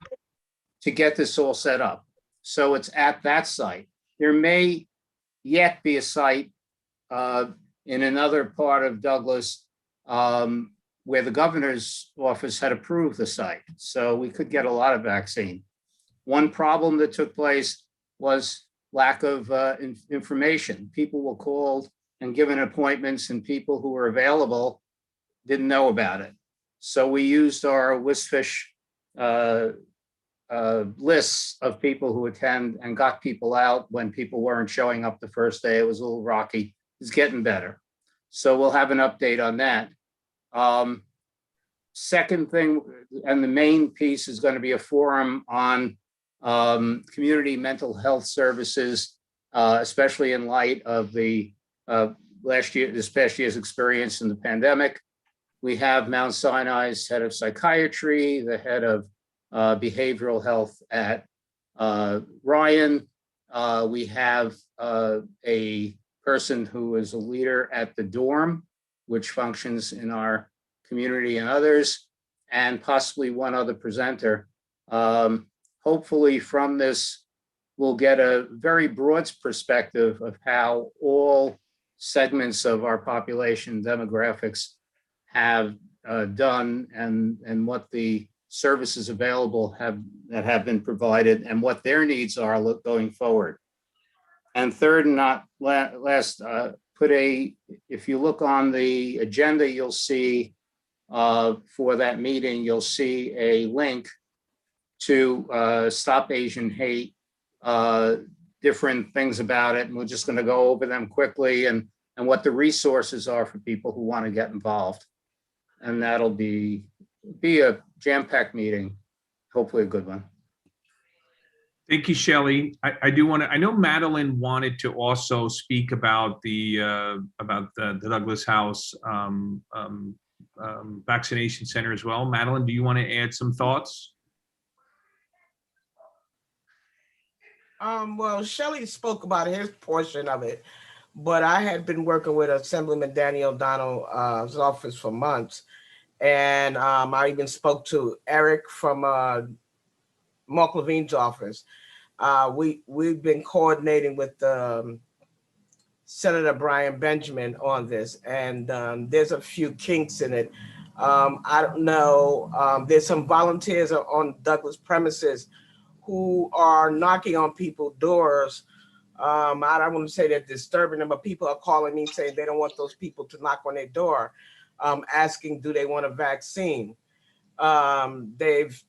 to get this all set up. So it's at that site. There may yet be a site in another part of Douglas where the governor's office had approved the site. So we could get a lot of vaccine. One problem that took place was lack of information. People were called and given appointments, and people who were available didn't know about it. So we used our WSFISH lists of people who attend and got people out when people weren't showing up the first day. It was a little rocky. It's getting better. So we'll have an update on that. Second thing, and the main piece, is going to be a forum on community mental health services, especially in light of the this past year's experience in the pandemic. We have Mount Sinai's head of psychiatry, the head of behavioral health at Ryan. We have a person who is a leader at the dorm, which functions in our community, and others, and possibly one other presenter. Hopefully from this, we'll get a very broad perspective of how all segments of our population demographics have done, and what the services available that have been provided, and what their needs are going forward. And third and not last, if you look on the agenda, you'll see for that meeting, you'll see a link to Stop Asian Hate, different things about it. And we're just going to go over them quickly, and what the resources are for people who want to get involved. And that'll be a jam-packed meeting, hopefully a good one. Thank you, Shelley. I do want to, I know Madeline wanted to also speak about the Douglas House vaccination center as well. Madeline, do you want to add some thoughts? Well, Shelley spoke about his portion of it, but I had been working with Assemblyman Daniel O'Donnell's office for months. And I even spoke to Eric from Mark Levine's office. We've been coordinating with Senator Brian Benjamin on this, and there's a few kinks in it. I don't know, there's some volunteers on Douglas premises who are knocking on people's doors. I don't want to say they're disturbing them, but people are calling me saying they don't want those people to knock on their door, asking, do they want a vaccine? They've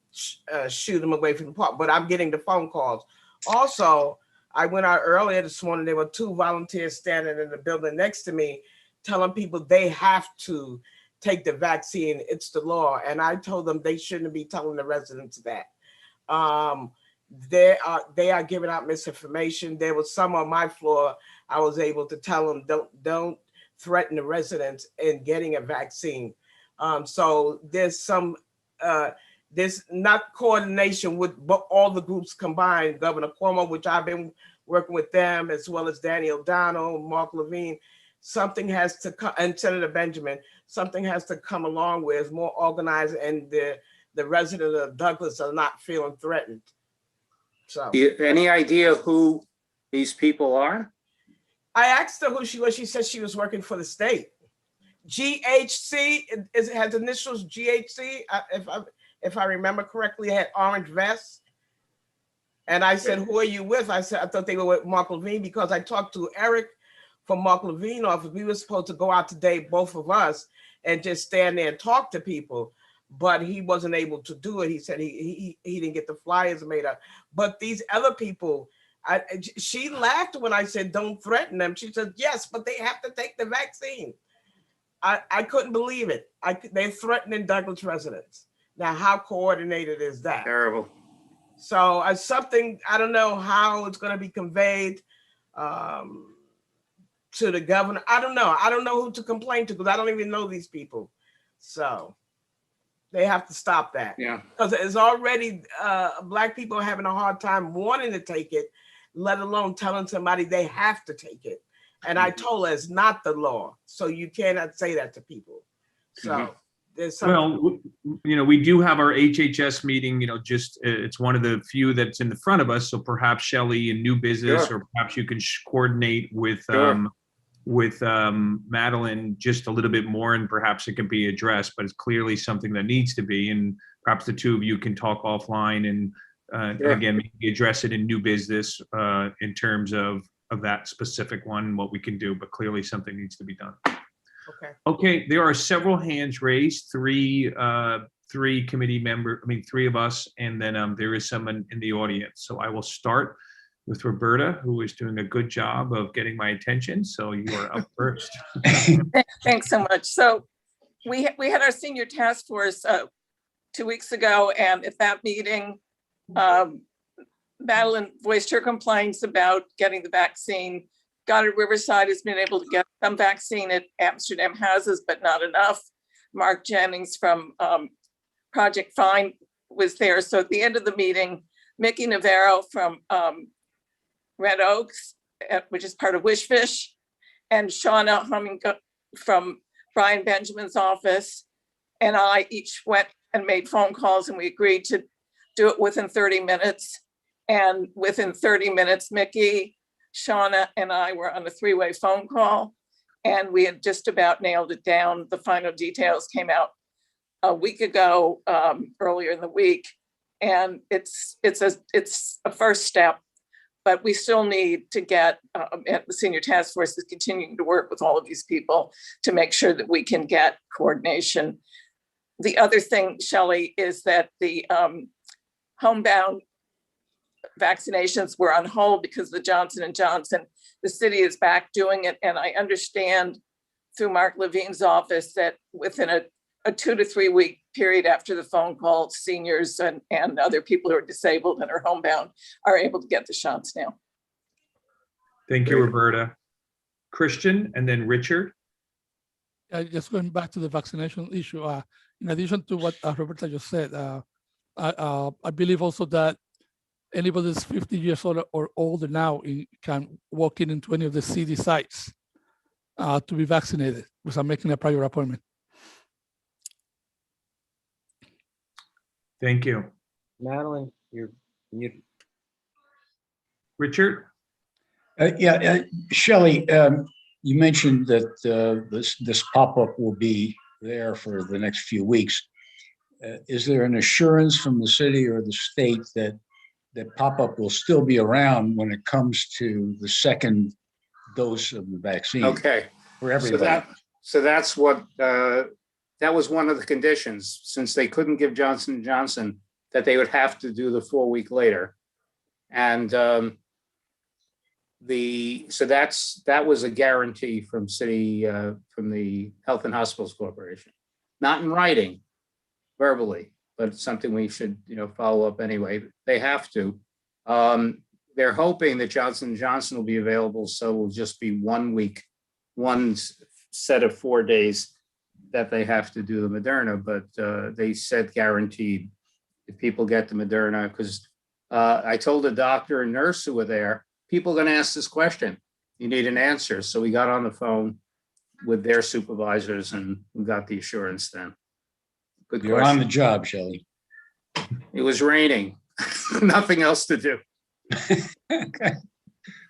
shooed them away from the park, but I'm getting the phone calls. Also, I went out earlier this morning, there were 2 volunteers standing in the building next to me telling people they have to take the vaccine, it's the law. And I told them they shouldn't be telling the residents that. They are giving out misinformation. There was some on my floor. I was able to tell them, don't threaten the residents in getting a vaccine. So there's some, there's not coordination with all the groups combined. Governor Cuomo, which I've been working with them, as well as Daniel O'Donnell, Mark Levine. Something has to come, and Senator Benjamin, something has to come along where it's more organized and the residents of Douglas are not feeling threatened. So, Any idea who these people are? I asked her who she was. She said she was working for the state. GHC, it has initials GHC. If I remember correctly, had orange vests. And I said, who are you with? I said, I thought they were with Mark Levine, because I talked to Eric from Mark Levine office. We were supposed to go out today, both of us, and just stand there and talk to people. But he wasn't able to do it. He said he didn't get the flyers made up. But these other people, she laughed when I said, don't threaten them. She said, yes, but they have to take the vaccine. I couldn't believe it. They're threatening Douglas residents. Now, how coordinated is that? Terrible. So something, I don't know how it's going to be conveyed to the governor. I don't know. I don't know who to complain to, because I don't even know these people. So they have to stop that. Yeah. Because it's already Black people having a hard time wanting to take it, let alone telling somebody they have to take it. And I told her it's not the law, so you cannot say that to people. So there's something. Well, you know, we do have our HHS meeting, you know, just it's one of the few that's in the front of us. So perhaps Shelley in new business, or perhaps you can coordinate with Madeline just a little bit more, and perhaps it can be addressed, but it's clearly something that needs to be. And perhaps the 2 of you can talk offline and again, maybe address it in new business in terms of that specific one, what we can do, but clearly something needs to be done. Okay, there are several hands raised, 3 committee members, I mean, 3 of us, and then there is someone in the audience. So I will start with Roberta, who is doing a good job of getting my attention. So you are up first. Thanks so much. So we had our senior task force 2 weeks ago, and at that meeting, Madeline voiced her complaints about getting the vaccine. Goddard Riverside has been able to get some vaccine at Amsterdam Houses, but not enough. Mark Jennings from Project Find was there. So at the end of the meeting, Mickey Navarro from Red Oaks, which is part of Wishfish, and Shauna Humming from Brian Benjamin's office, and I each went and made phone calls, and we agreed to do it within 30 minutes. And within 30 minutes, Mickey, Shauna, and I were on a 3-way phone call, and we had just about nailed it down. The final details came out a week ago, earlier in the week, and it's a first step, but we still need to get, the senior task force is continuing to work with all of these people to make sure that we can get coordination. The other thing, Shelley, is that the homebound vaccinations were on hold because of the Johnson & Johnson. The city is back doing it. And I understand through Mark Levine's office that within a 2 to 3 week period after the phone call, seniors and other people who are disabled and are homebound are able to get the shots now. Thank you, Roberta. Christian, and then Richard. Just going back to the vaccination issue, in addition to what Roberta just said, I believe also that anybody that's 50 years old or older now can walk in into any of the CD sites to be vaccinated without making a prior appointment. Thank you. Madeline, you're muted. Richard? Shelley, you mentioned that this pop-up will be there for the next few weeks. Is there an assurance from the city or the state that pop-up will still be around when it comes to the second dose of the vaccine? Okay. For everybody. So that's what, that was one of the conditions, since they couldn't give Johnson & Johnson, that they would have to do the 4 week later. And so that was a guarantee from from the Health and Hospitals Corporation, not in writing, verbally, but it's something we should, follow up anyway. They have to. They're hoping that Johnson & Johnson will be available, so it will just be 1 week, one set of 4 days that they have to do the Moderna, but they said guaranteed if people get the Moderna, because I told the doctor and nurse who were there, people are going to ask this question. You need an answer. So we got on the phone with their supervisors and we got the assurance then. Good You're question. on the job, Shelley. It was raining. Nothing else to do. Okay.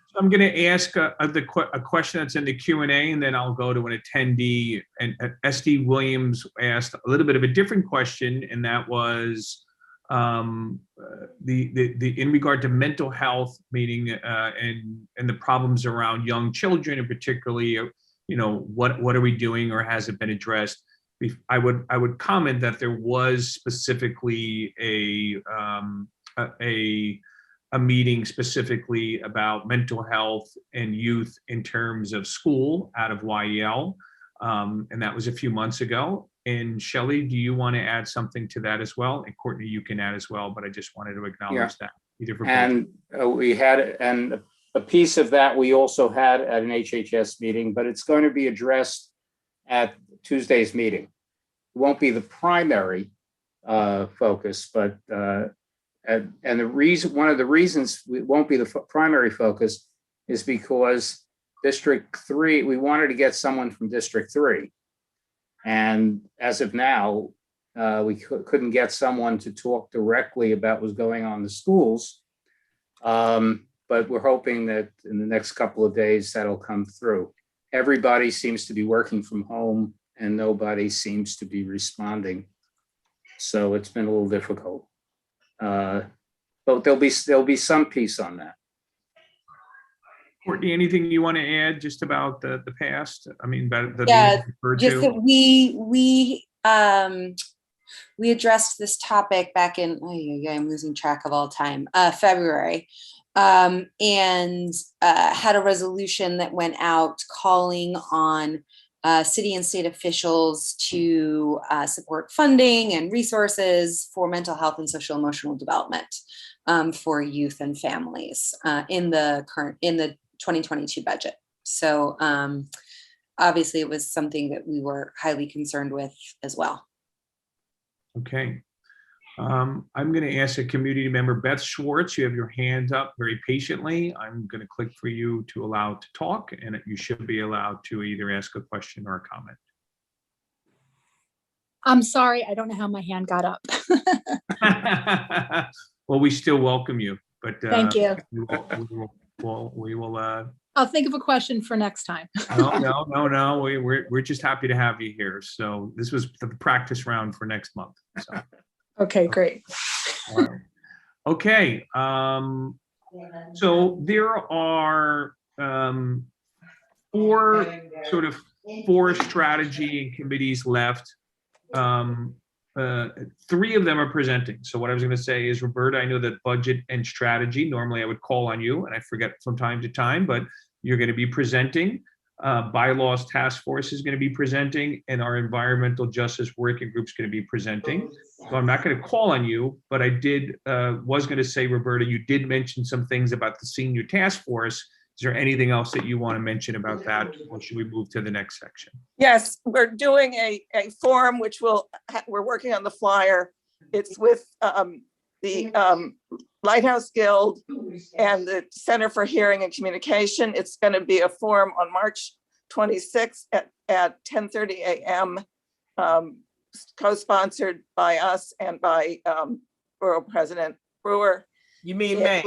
So I'm going to ask a question that's in the Q&A, and then I'll go to an attendee. And SD Williams asked a little bit of a different question, and that was the in regard to mental health, meaning and the problems around young children, and particularly, what are we doing, or has it been addressed? I would comment that there was specifically a meeting specifically about mental health and youth in terms of school out of YEL, and that was a few months ago. And Shelley, do you want to add something to that as well? And Courtney, you can add as well, but I just wanted to acknowledge that. Either for And we had, and a piece of that we also had at an HHS meeting, but it's going to be addressed at Tuesday's meeting. It won't be the primary focus, but and the reason, one of the reasons it won't be the primary focus is because District 3, we wanted to get someone from District 3. And as of now, we couldn't get someone to talk directly about what's going on in the schools. But we're hoping that in the next couple of days, that'll come through. Everybody seems to be working from home and nobody seems to be responding. So it's been a little difficult. But there'll be some piece on that. Courtney, anything you want to add just about the past? I mean, about the Yeah, referred just to? that we addressed this topic back in, I'm losing track of all time, February, and had a resolution that went out calling on city and state officials to support funding and resources for mental health and social emotional development for youth and families in the 2022 budget. So obviously it was something that we were highly concerned with as well. Okay. I'm going to ask a community member, Beth Schwartz, you have your hand up very patiently. I'm going to click for you to allow to talk, and you should be allowed to either ask a question or a comment. I'm sorry, I don't know how my hand got up. Well, we still welcome you, but Thank you. We will I'll think of a question for next time. No. We're just happy to have you here. So this was the practice round for next month. So. Okay, great. Okay. So there are four strategy committees left. 3 of them are presenting. So what I was going to say is, Roberta, I know that budget and strategy, normally I would call on you, and I forget from time to time, but you're going to be presenting. bylaws task force is going to be presenting, and our environmental justice working group is going to be presenting. So I'm not going to call on you, but I was going to say, Roberta, you did mention some things about the senior task force. Is there anything else that you want to mention about that, or should we move to the next section? Yes, we're doing a forum, which we're working on the flyer. It's with the Lighthouse Guild and the Center for Hearing and Communication. It's going to be a forum on March 26th at 10:30 a.m. Co-sponsored by us and by Borough President Brewer. You mean May?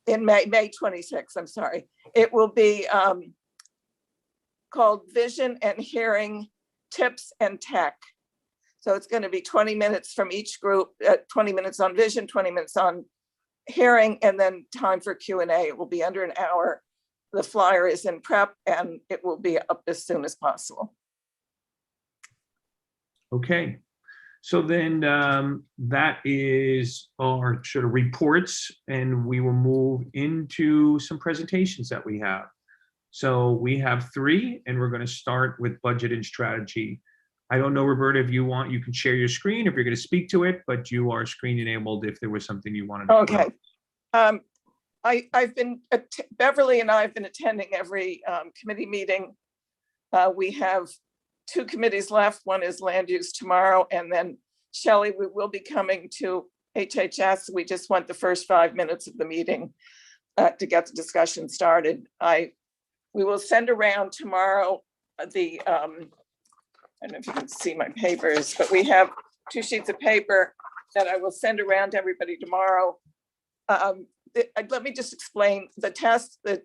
In May 26th, I'm sorry. It will be called Vision and Hearing Tips and Tech. So it's going to be 20 minutes from each group, 20 minutes on vision, 20 minutes on hearing, and then time for Q&A. It will be under an hour. The flyer is in prep and it will be up as soon as possible. Okay. So then that is our sort of reports, and we will move into some presentations that we have. So we have 3, and we're going to start with budget and strategy. I don't know, Roberta, if you want, you can share your screen if you're going to speak to it, but you are screen enabled if there was something you wanted to. Okay. I've been, Beverly and I have been attending every committee meeting. We have 2 committees left. One is land use tomorrow, and then Shelley, we will be coming to HHS. We just want the first 5 minutes of the meeting to get the discussion started. We will send around tomorrow the, I don't know if you can see my papers, but we have 2 sheets of paper that I will send around to everybody tomorrow. Let me just explain the task, the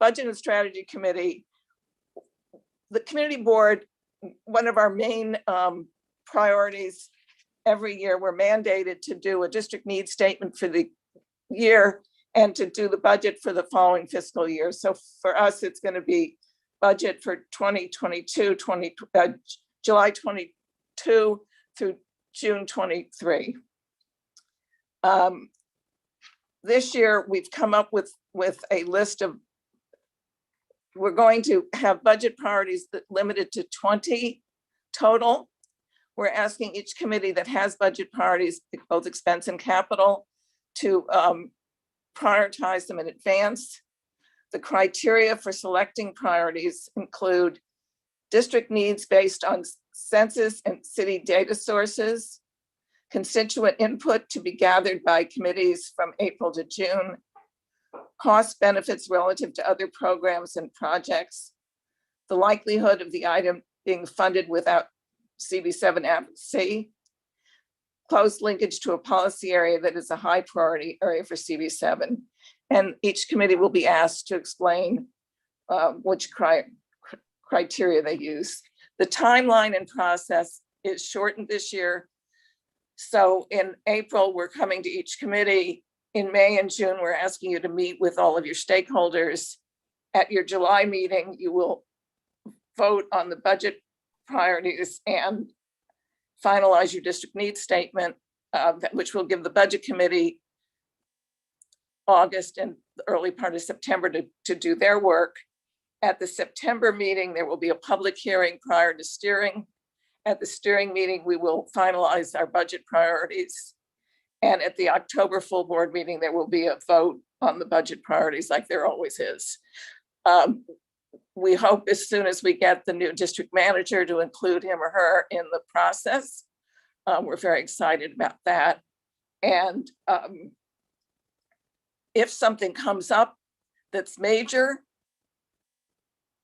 Budget and Strategy Committee. The community board, one of our main priorities every year, we're mandated to do a district needs statement for the year and to do the budget for the following fiscal year. So for us, it's going to be budget for 2022, July 22 through June 23. This year, we've come up with a list of, we're going to have budget priorities that limited to 20 total. We're asking each committee that has budget priorities, both expense and capital, to prioritize them in advance. The criteria for selecting priorities include district needs based on census and city data sources, constituent input to be gathered by committees from April to June, cost benefits relative to other programs and projects, the likelihood of the item being funded without CB7 advocacy, close linkage to a policy area that is a high priority area for CB7. And each committee will be asked to explain which criteria they use. The timeline and process is shortened this year. So in April, we're coming to each committee. In May and June, we're asking you to meet with all of your stakeholders. At your July meeting, you will vote on the budget priorities and finalize your district needs statement, which will give the budget committee August and the early part of September to do their work. At the September meeting, there will be a public hearing prior to steering. At the steering meeting, we will finalize our budget priorities. And at the October full board meeting, there will be a vote on the budget priorities like there always is. We hope as soon as we get the new district manager to include him or her in the process. We're very excited about that. And if something comes up that's major,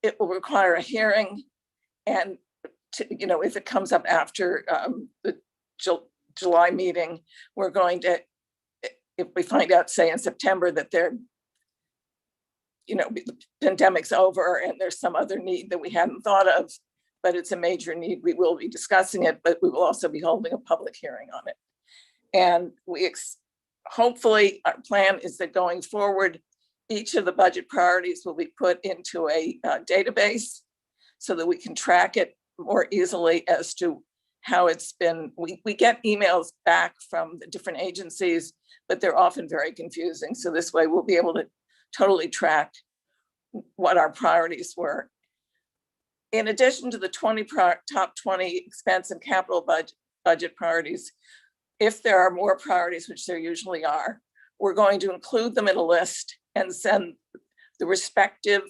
it will require a hearing. And if it comes up after the July meeting, we're going to, if we find out, say in September, that the pandemic's over and there's some other need that we hadn't thought of, but it's a major need, we will be discussing it, but we will also be holding a public hearing on it. And hopefully our plan is that going forward, each of the budget priorities will be put into a database so that we can track it more easily as to how it's been. We get emails back from the different agencies, but they're often very confusing. So this way we'll be able to totally track what our priorities were. in addition to the top 20 expense and capital budget priorities, if there are more priorities, which there usually are, we're going to include them in a list and send the respective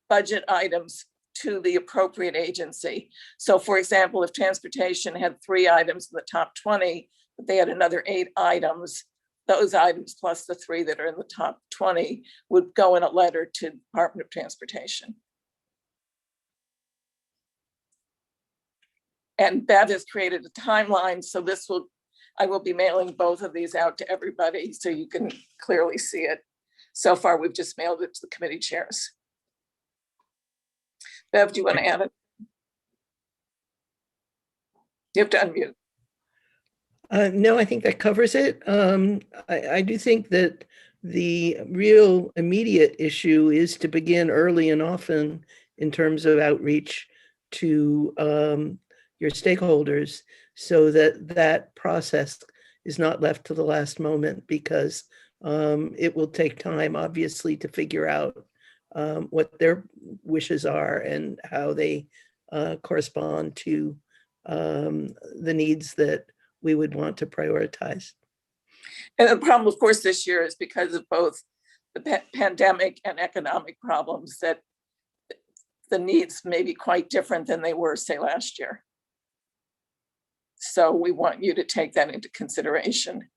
budget items to the appropriate agency. So for example, if transportation had 3 items in the top 20, but they had another 8 items, those items plus the 3 that are in the top 20 would go in a letter to the Department of Transportation. And Bev has created a timeline, so I will be mailing both of these out to everybody so you can clearly see it. So far, we've just mailed it to the committee chairs. Bev, do you want to add it? You have to unmute. No, I think that covers it. I do think that the real immediate issue is to begin early and often in terms of outreach to your stakeholders, so that that process is not left to the last moment, because it will take time, obviously, to figure out what their wishes are and how they correspond to the needs that we would want to prioritize. And the problem, of course, this year is because of both the pandemic and economic problems, that the needs may be quite different than they were, say, last year. So we want you to take that into consideration.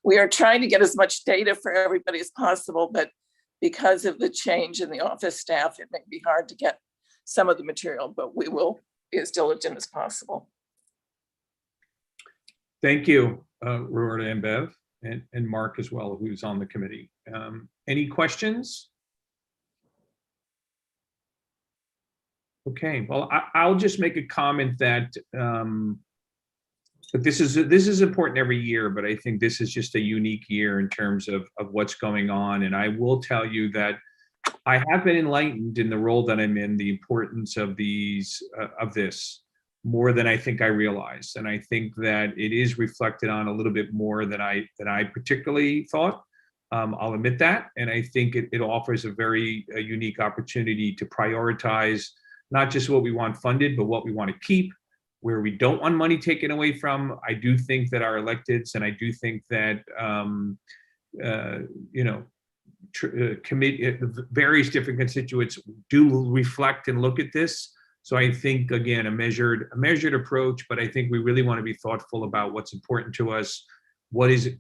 We are trying to get as much data for everybody as possible, but because of the change in the office staff, it may be hard to get some of the material, but we will be as diligent as possible. Thank you, Roberta and Bev, and Mark as well, who's on the committee. Any questions? Okay, well, I'll just make a comment that but this is important every year, but I think this is just a unique year in terms of what's going on. And I will tell you that I have been enlightened in the role that I'm in, the importance of this more than I think I realized. And I think that it is reflected on a little bit more than I particularly thought. I'll admit that. And I think it offers a very unique opportunity to prioritize not just what we want funded, but what we want to keep, where we don't want money taken away from. I do think that our electeds, and I do think that various different constituents do reflect and look at this. So I think, again, a measured approach, but I think we really want to be thoughtful about what's important to us. What is,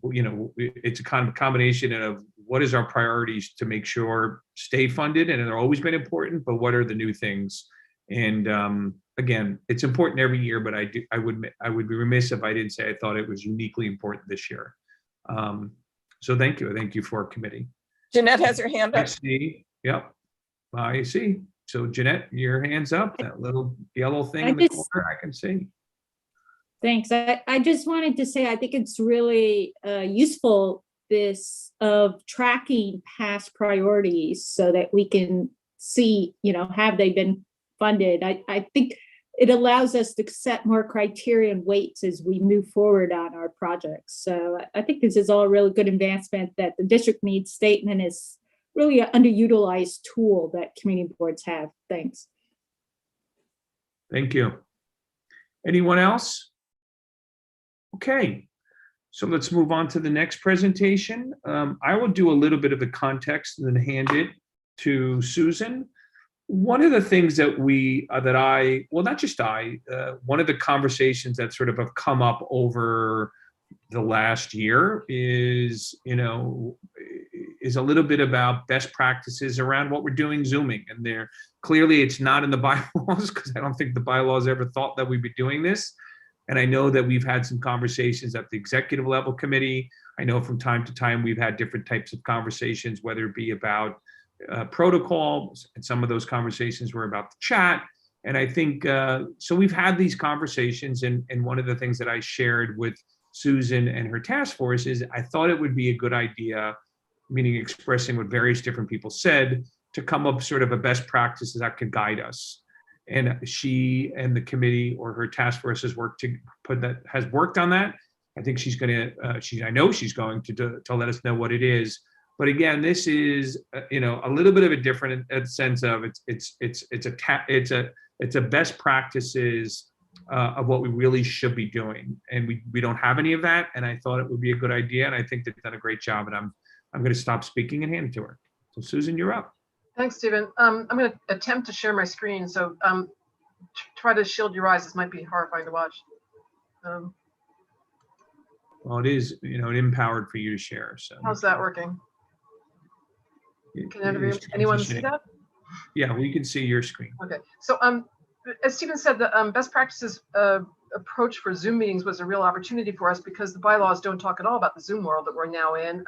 it's a kind of combination of what is our priorities to make sure stay funded, and they're always been important, but what are the new things? And again, it's important every year, but I would be remiss if I didn't say I thought it was uniquely important this year. So thank you for our committee. Jeanette has her hand up. I see. Yep, I see. So Jeanette, your hand's up. That little yellow thing in the corner, I can see. Thanks. I just wanted to say, I think it's really useful, this of tracking past priorities so that we can see, have they been funded. I think it allows us to set more criteria and weights as we move forward on our projects. So I think this is all a really good advancement, that the district needs statement is really an underutilized tool that community boards have. Thanks. Thank you. Anyone else? Okay, so let's move on to the next presentation. I will do a little bit of the context and then hand it to Susan. One of the things that one of the conversations that sort of have come up over the last year is a little bit about best practices around what we're doing Zooming. And there, clearly it's not in the bylaws, because I don't think the bylaws ever thought that we'd be doing this. And I know that we've had some conversations at the executive level committee. I know from time to time we've had different types of conversations, whether it be about protocols, and some of those conversations were about the chat. And I think, so we've had these conversations, and one of the things that I shared with Susan and her task force is I thought it would be a good idea, meaning expressing what various different people said, to come up sort of a best practices that could guide us. And she and the committee or her task force has worked on that. I think she's going to, I know she's going to let us know what it is. But again, this is, a little bit of a different sense of it's it's a best practices of what we really should be doing. And we don't have any of that. And I thought it would be a good idea. And I think they've done a great job. And I'm going to stop speaking and hand it to her. So Susan, you're up. Thanks, Stephen. I'm going to attempt to share my screen. So try to shield your eyes. This might be horrifying to watch. Well, it is, empowered for you to share. So how's that working? Can anyone see that? Yeah, we can see your screen. Okay. So as Stephen said, the best practices approach for Zoom meetings was a real opportunity for us because the bylaws don't talk at all about the Zoom world that we're now in.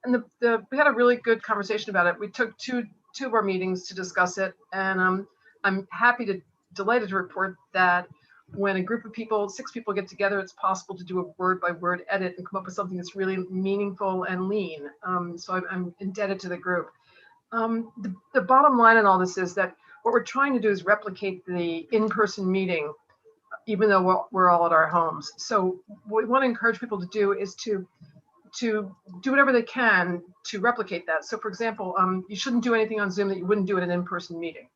And we had a really good conversation about it. We took two of our meetings to discuss it, and I'm delighted to report that when a group of people, 6 people get together, it's possible to do a word-by-word edit and come up with something that's really meaningful and lean. So I'm indebted to the group. The bottom line in all this is that what we're trying to do is replicate the in-person meeting, even though we're all at our homes. So what we want to encourage people to do is to do whatever they can to replicate that. So for example, you shouldn't do anything on Zoom that you wouldn't do at an in-person meeting.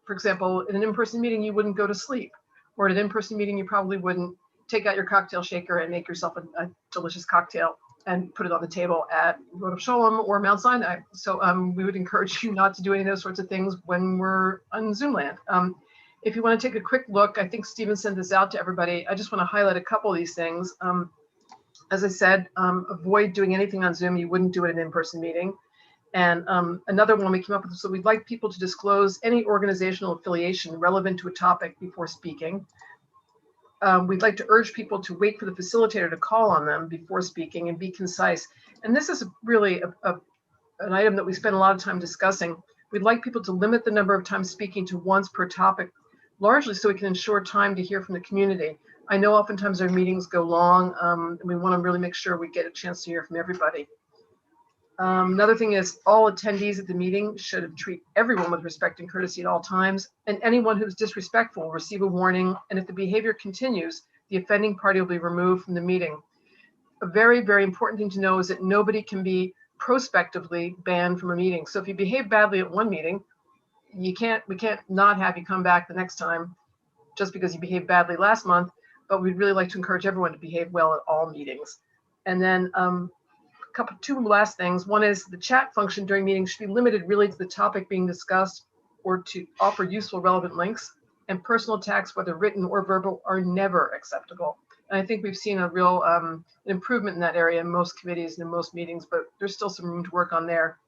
For example, in an in-person meeting, you wouldn't go to sleep. Or at an in-person meeting, you probably wouldn't take out your cocktail shaker and make yourself a delicious cocktail and put it on the table at Rodef Sholem or Mount Sinai. So we would encourage you not to do any of those sorts of things when we're on Zoom land. If you want to take a quick look, I think Stephen sent this out to everybody. I just want to highlight a couple of these things. As I said, avoid doing anything on Zoom you wouldn't do at an in-person meeting. And another one we came up with, so we'd like people to disclose any organizational affiliation relevant to a topic before speaking. We'd like to urge people to wait for the facilitator to call on them before speaking and be concise. And this is really an item that we spend a lot of time discussing. We'd like people to limit the number of times speaking to once per topic, largely so we can ensure time to hear from the community. I know oftentimes our meetings go long, and we want to really make sure we get a chance to hear from everybody. Another thing is all attendees at the meeting should treat everyone with respect and courtesy at all times, and anyone who's disrespectful will receive a warning, and if the behavior continues, the offending party will be removed from the meeting. A very, very important thing to know is that nobody can be prospectively banned from a meeting. So if you behave badly at one meeting, we can't not have you come back the next time just because you behaved badly last month, but we'd really like to encourage everyone to behave well at all meetings. And then two last things. One is the chat function during meetings should be limited really to the topic being discussed or to offer useful relevant links, and personal attacks, whether written or verbal, are never acceptable. And I think we've seen a real improvement in that area in most committees and in most meetings, but there's still some room to work on there.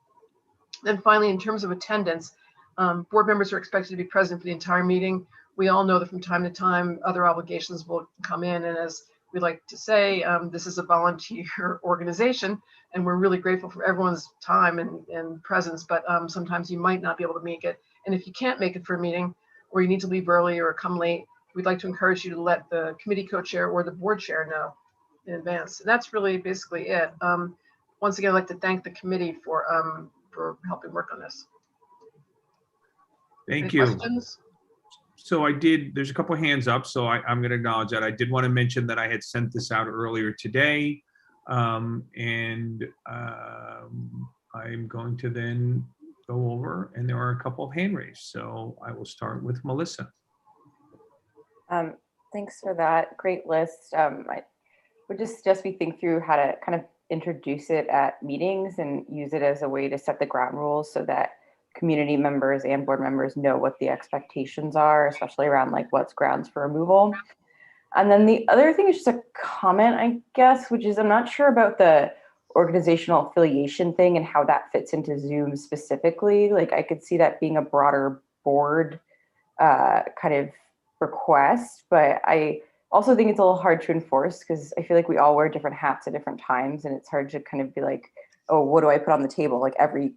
Then finally, in terms of attendance, board members are expected to be present for the entire meeting. We all know that from time to time, other obligations will come in, and as we like to say, this is a volunteer organization, and we're really grateful for everyone's time and presence, but sometimes you might not be able to make it. And if you can't make it for a meeting, or you need to leave early or come late, we'd like to encourage you to let the committee co-chair or the board chair know in advance. And that's really basically it. Once again, I'd like to thank the committee for helping work on this. Thank Any you. questions? So there's a couple of hands up, so I'm going to acknowledge that. I did want to mention that I had sent this out earlier today, and I'm going to then go over, and there are a couple of hand raised. So I will start with Melissa. Thanks for that. Great list. I would just suggest we think through how to kind of introduce it at meetings and use it as a way to set the ground rules so that community members and board members know what the expectations are, especially around like what's grounds for removal. And then the other thing is just a comment, I guess, which is I'm not sure about the organizational affiliation thing and how that fits into Zoom specifically. Like I could see that being a broader board kind of request, but I also think it's a little hard to enforce because I feel like we all wear different hats at different times, and it's hard to kind of be like, oh, what do I put on the table? Like every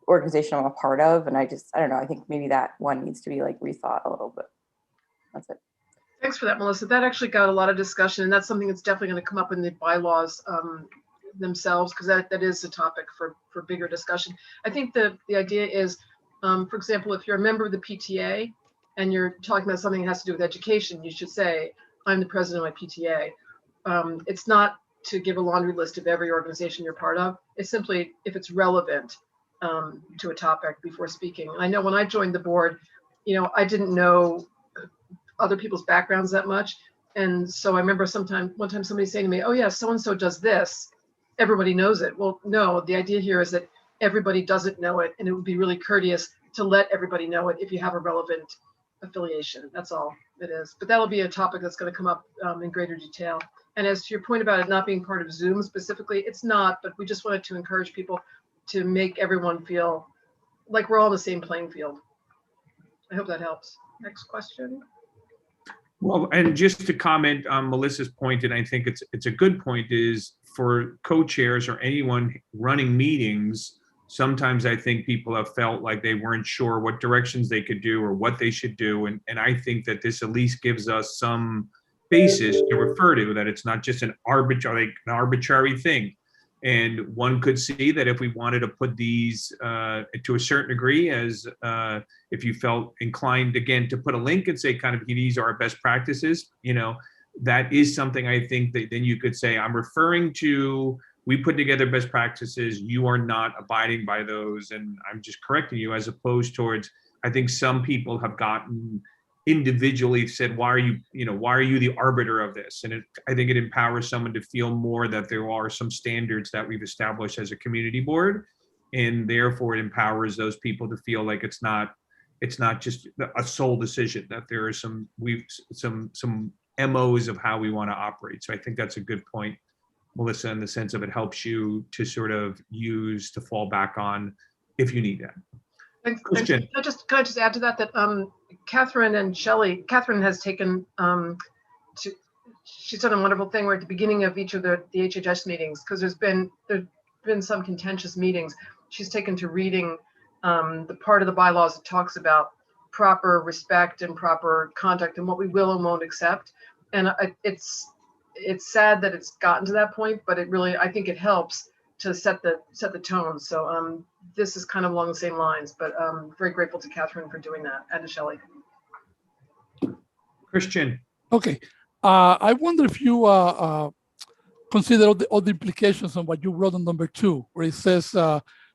organization I'm a part of, and I don't know, I think maybe that one needs to be like rethought a little bit. That's it. Thanks for that, Melissa. That actually got a lot of discussion, and that's something that's definitely going to come up in the bylaws themselves, because that is a topic for bigger discussion. I think the idea is, for example, if you're a member of the PTA and you're talking about something that has to do with education, you should say, I'm the president of my PTA. It's not to give a laundry list of every organization you're part of. It's simply if it's relevant to a topic before speaking. And I know when I joined the board, you know, I didn't know other people's backgrounds that much. And so I remember one time somebody saying to me, oh yeah, so-and-so does this. Everybody knows it. Well, no, the idea here is that everybody doesn't know it. And it would be really courteous to let everybody know it if you have a relevant affiliation. That's all it is. But that'll be a topic that's going to come up in greater detail. And as to your point about it not being part of Zoom specifically, it's not, but we just wanted to encourage people to make everyone feel like we're all on the same playing field. I hope that helps. Next question. Well, and just to comment on Melissa's point, and I think it's a good point, is for co-chairs or anyone running meetings, sometimes I think people have felt like they weren't sure what directions they could do or what they should do. And I think that this at least gives us some basis to refer to, that it's not just an arbitrary thing. And one could see that if we wanted to put these to a certain degree, as if you felt inclined again to put a link and say kind of these are our best practices, you know, that is something I think that then you could say, I'm referring to, we put together best practices, you are not abiding by those, and I'm just correcting you, as opposed towards, I think some people have gotten individually said, why are you the arbiter of this? And I think it empowers someone to feel more that there are some standards that we've established as a community board, and therefore it empowers those people to feel like it's not just a sole decision, that there are some MOs of how we want to operate. So I think that's a good point, Melissa, in the sense of it helps you to sort of use to fall back on if you need that. Can I just add to that Catherine and Shelley, Catherine has taken she's done a wonderful thing where at the beginning of each of the HHS meetings, because there's been some contentious meetings, she's taken to reading the part of the bylaws that talks about proper respect and proper conduct and what we will and won't accept. And it's sad that it's gotten to that point, but it really, I think it helps to set the tone. So this is kind of along the same lines, but very grateful to Catherine for doing that, and to Shelley. Christian. Okay. I wonder if you consider all the implications on what you wrote on number 2, where it says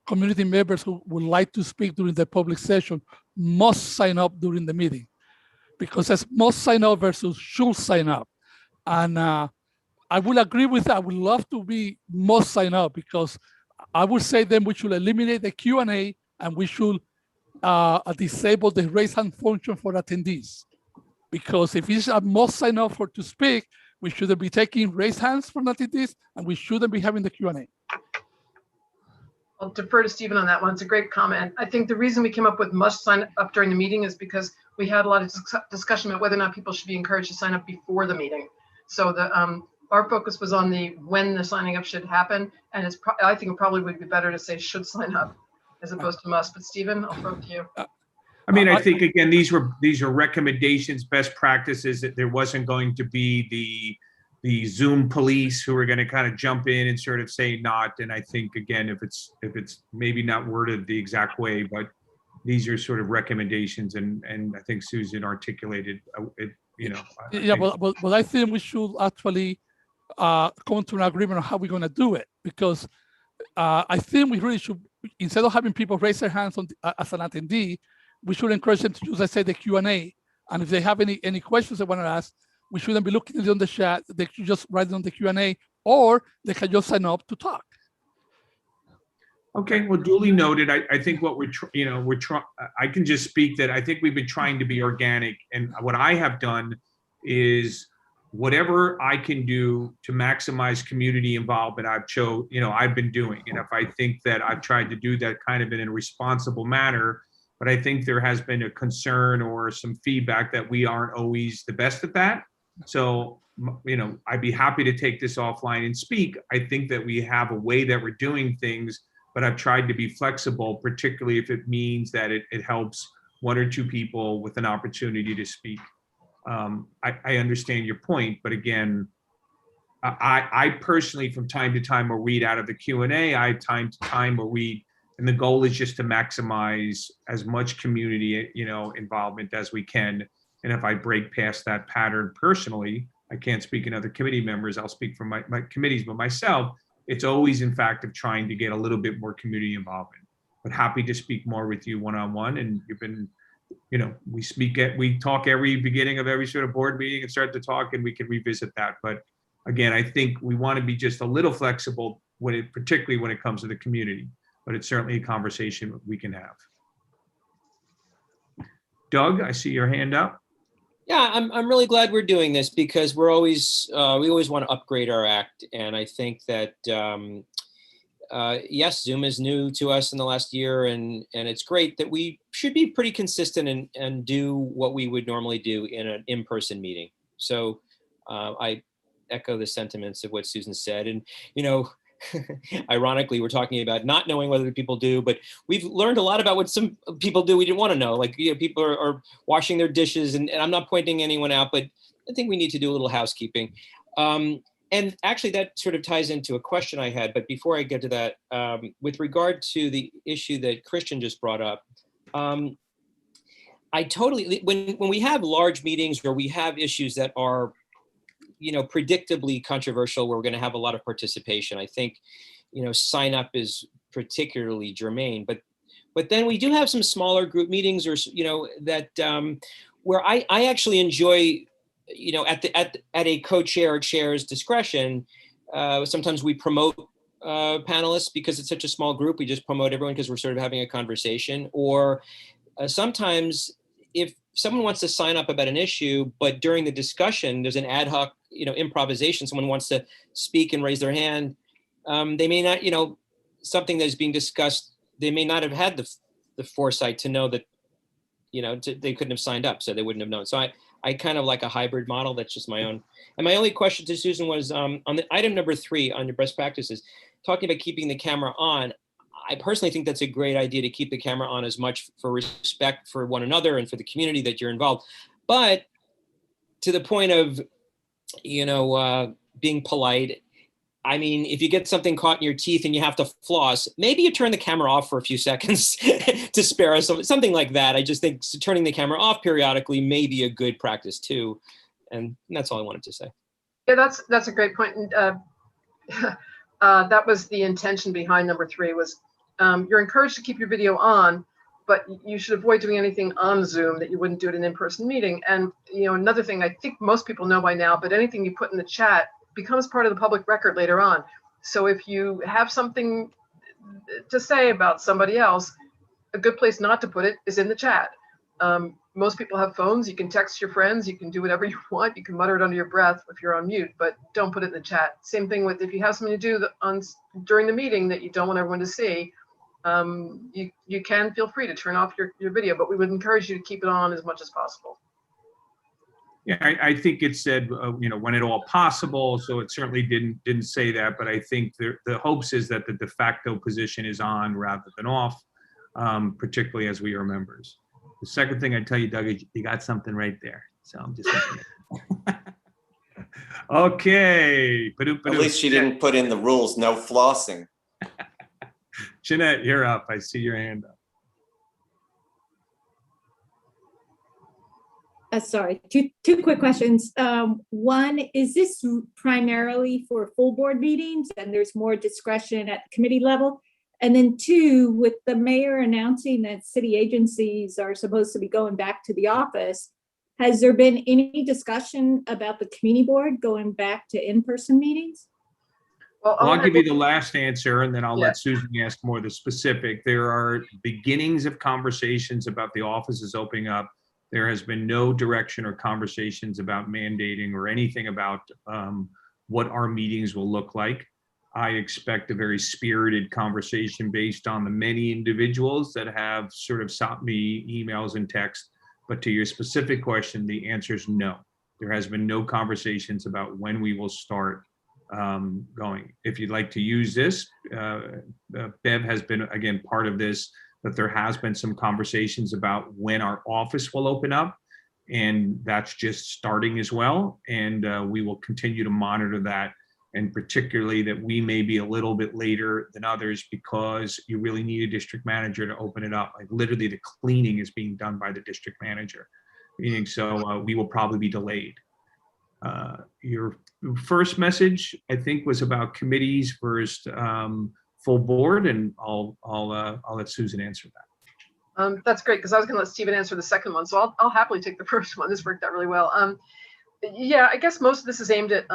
community members who would like to speak during the public session must sign up during the meeting, because it's must sign up versus should sign up. And I will agree with that. I would love to be must sign up, because I would say then we should eliminate the Q&A and we should disable the raise hand function for attendees. Because if it's a must sign up to speak, we shouldn't be taking raise hands from attendees, and we shouldn't be having the Q&A. I'll defer to Stephen on that one. It's a great comment. I think the reason we came up with must sign up during the meeting is because we had a lot of discussion about whether or not people should be encouraged to sign up before the meeting. So our focus was on when the signing up should happen, and I think it probably would be better to say should sign up as opposed to must. But Stephen, I'll throw it to you. I mean, I think again, these are recommendations, best practices. That there wasn't going to be the Zoom police who are going to kind of jump in and sort of say not. And I think again, if it's maybe not worded the exact way, but these are sort of recommendations, and I think Susan articulated it. You know. Yeah, but I think we should actually come to an agreement on how we're going to do it, because I think we really should, instead of having people raise their hands as an attendee, we should encourage them to use, let's say, the Q&A. And if they have any questions they want to ask, we shouldn't be looking at it on the chat. They should just write it on the Q&A, or they can just sign up to talk. Okay, well, duly noted. I think what I can just speak that I think we've been trying to be organic, and what I have done is whatever I can do to maximize community involvement, I've been doing. And if I think that I've tried to do that kind of in a responsible manner, but I think there has been a concern or some feedback that we aren't always the best at that. So, I'd be happy to take this offline and speak. I think that we have a way that we're doing things, but I've tried to be flexible, particularly if it means that it helps one or two people with an opportunity to speak. I understand your point, but again, I personally, from time to time, will read out of the Q&A. I time to time will read, and the goal is just to maximize as much community, involvement as we can. And if I break past that pattern personally, I can't speak in other committee members. I'll speak for my committees, but myself, it's always, in fact, of trying to get a little bit more community involvement. But happy to speak more with you one-on-one, and you've been we talk every beginning of every sort of board meeting and start to talk, and we can revisit that. But again, I think we want to be just a little flexible particularly when it comes to the community, but it's certainly a conversation we can have. Doug, I see your hand up. Yeah, I'm really glad we're doing this because we always want to upgrade our act, and I think that yes, Zoom is new to us in the last year, and it's great that we should be pretty consistent and do what we would normally do in an in-person meeting. So I echo the sentiments of what Susan said, and ironically, we're talking about not knowing whether people do, but we've learned a lot about what some people do we didn't want to know. Like, people are washing their dishes, and I'm not pointing anyone out, but I think we need to do a little housekeeping. And actually, that sort of ties into a question I had. But before I get to that, with regard to the issue that Christian just brought up, I totally, when we have large meetings or we have issues that are predictably controversial, where we're going to have a lot of participation, I think, sign up is particularly germane. But then we do have some smaller group meetings, or that where I actually enjoy, at a co-chair or chair's discretion. Sometimes we promote panelists because it's such a small group. We just promote everyone because we're sort of having a conversation. Or sometimes if someone wants to sign up about an issue, but during the discussion, there's an ad hoc, improvisation, someone wants to speak and raise their hand, they may not, something that's being discussed, they may not have had the foresight to know that, they couldn't have signed up, so they wouldn't have known. So I kind of like a hybrid model. That's just my own. And my only question to Susan was on the item number 3 on your best practices, talking about keeping the camera on. I personally think that's a great idea to keep the camera on, as much for respect for one another and for the community that you're involved. But to the point of, being polite, I mean, if you get something caught in your teeth and you have to floss, maybe you turn the camera off for a few seconds to spare us, something like that. I just think turning the camera off periodically may be a good practice too. And that's all I wanted to say. Yeah, that's a great point. And that was the intention behind number 3 was you're encouraged to keep your video on, but you should avoid doing anything on Zoom that you wouldn't do at an in-person meeting. And another thing I think most people know by now, but anything you put in the chat becomes part of the public record later on. So if you have something to say about somebody else, a good place not to put it is in the chat. Most people have phones. You can text your friends. You can do whatever you want. You can mutter it under your breath if you're on mute, but don't put it in the chat. Same thing with if you have something to do during the meeting that you don't want everyone to see, you can feel free to turn off your video, but we would encourage you to keep it on as much as possible. Yeah, I think it said, when at all possible. So it certainly didn't say that, but I think the hopes is that the de facto position is on rather than off, particularly as we are members. The second thing I tell you, Doug, is you got something right there. So I'm just okay. At least she didn't put in the rules, no flossing. Jeanette, you're up. I see your hand up. Sorry, two quick questions. One, is this primarily for full board meetings and there's more discretion at the committee level? And then 2, with the mayor announcing that city agencies are supposed to be going back to the office, has there been any discussion about the community board going back to in-person meetings? Well, I'll give you the last answer, and then I'll let Susan ask more of the specific. There are beginnings of conversations about the offices opening up. There has been no direction or conversations about mandating or anything about what our meetings will look like. I expect a very spirited conversation based on the many individuals that have sort of sought me emails and text. But to your specific question, the answer is no. There has been no conversations about when we will start going. If you'd like to use this, Bev has been, again, part of this, that there has been some conversations about when our office will open up, and that's just starting as well. And we will continue to monitor that, and particularly that we may be a little bit later than others because you really need a district manager to open it up. Like literally the cleaning is being done by the district manager, meaning so we will probably be delayed. Your first message, I think, was about committees versus full board, and I'll let Susan answer that. That's great, because I was going to let Stephen answer the second one, so I'll happily take the first one. This worked out really well. Yeah, I guess most of this is aimed at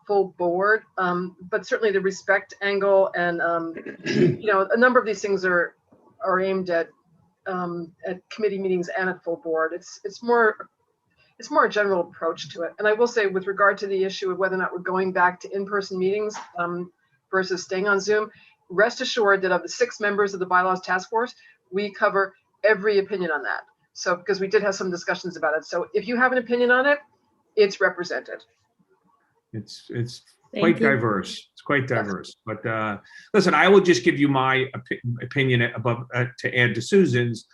full board, but certainly the respect angle and a number of these things are aimed at committee meetings and at full board. It's more a general approach to it. And I will say, with regard to the issue of whether or not we're going back to in-person meetings versus staying on Zoom, rest assured that of the 6 members of the bylaws task force, we cover every opinion on that. So, because we did have some discussions about it. So if you have an opinion on it, it's represented. It's quite diverse. It's quite diverse. But listen, I will just give you my opinion above to add to Susan's.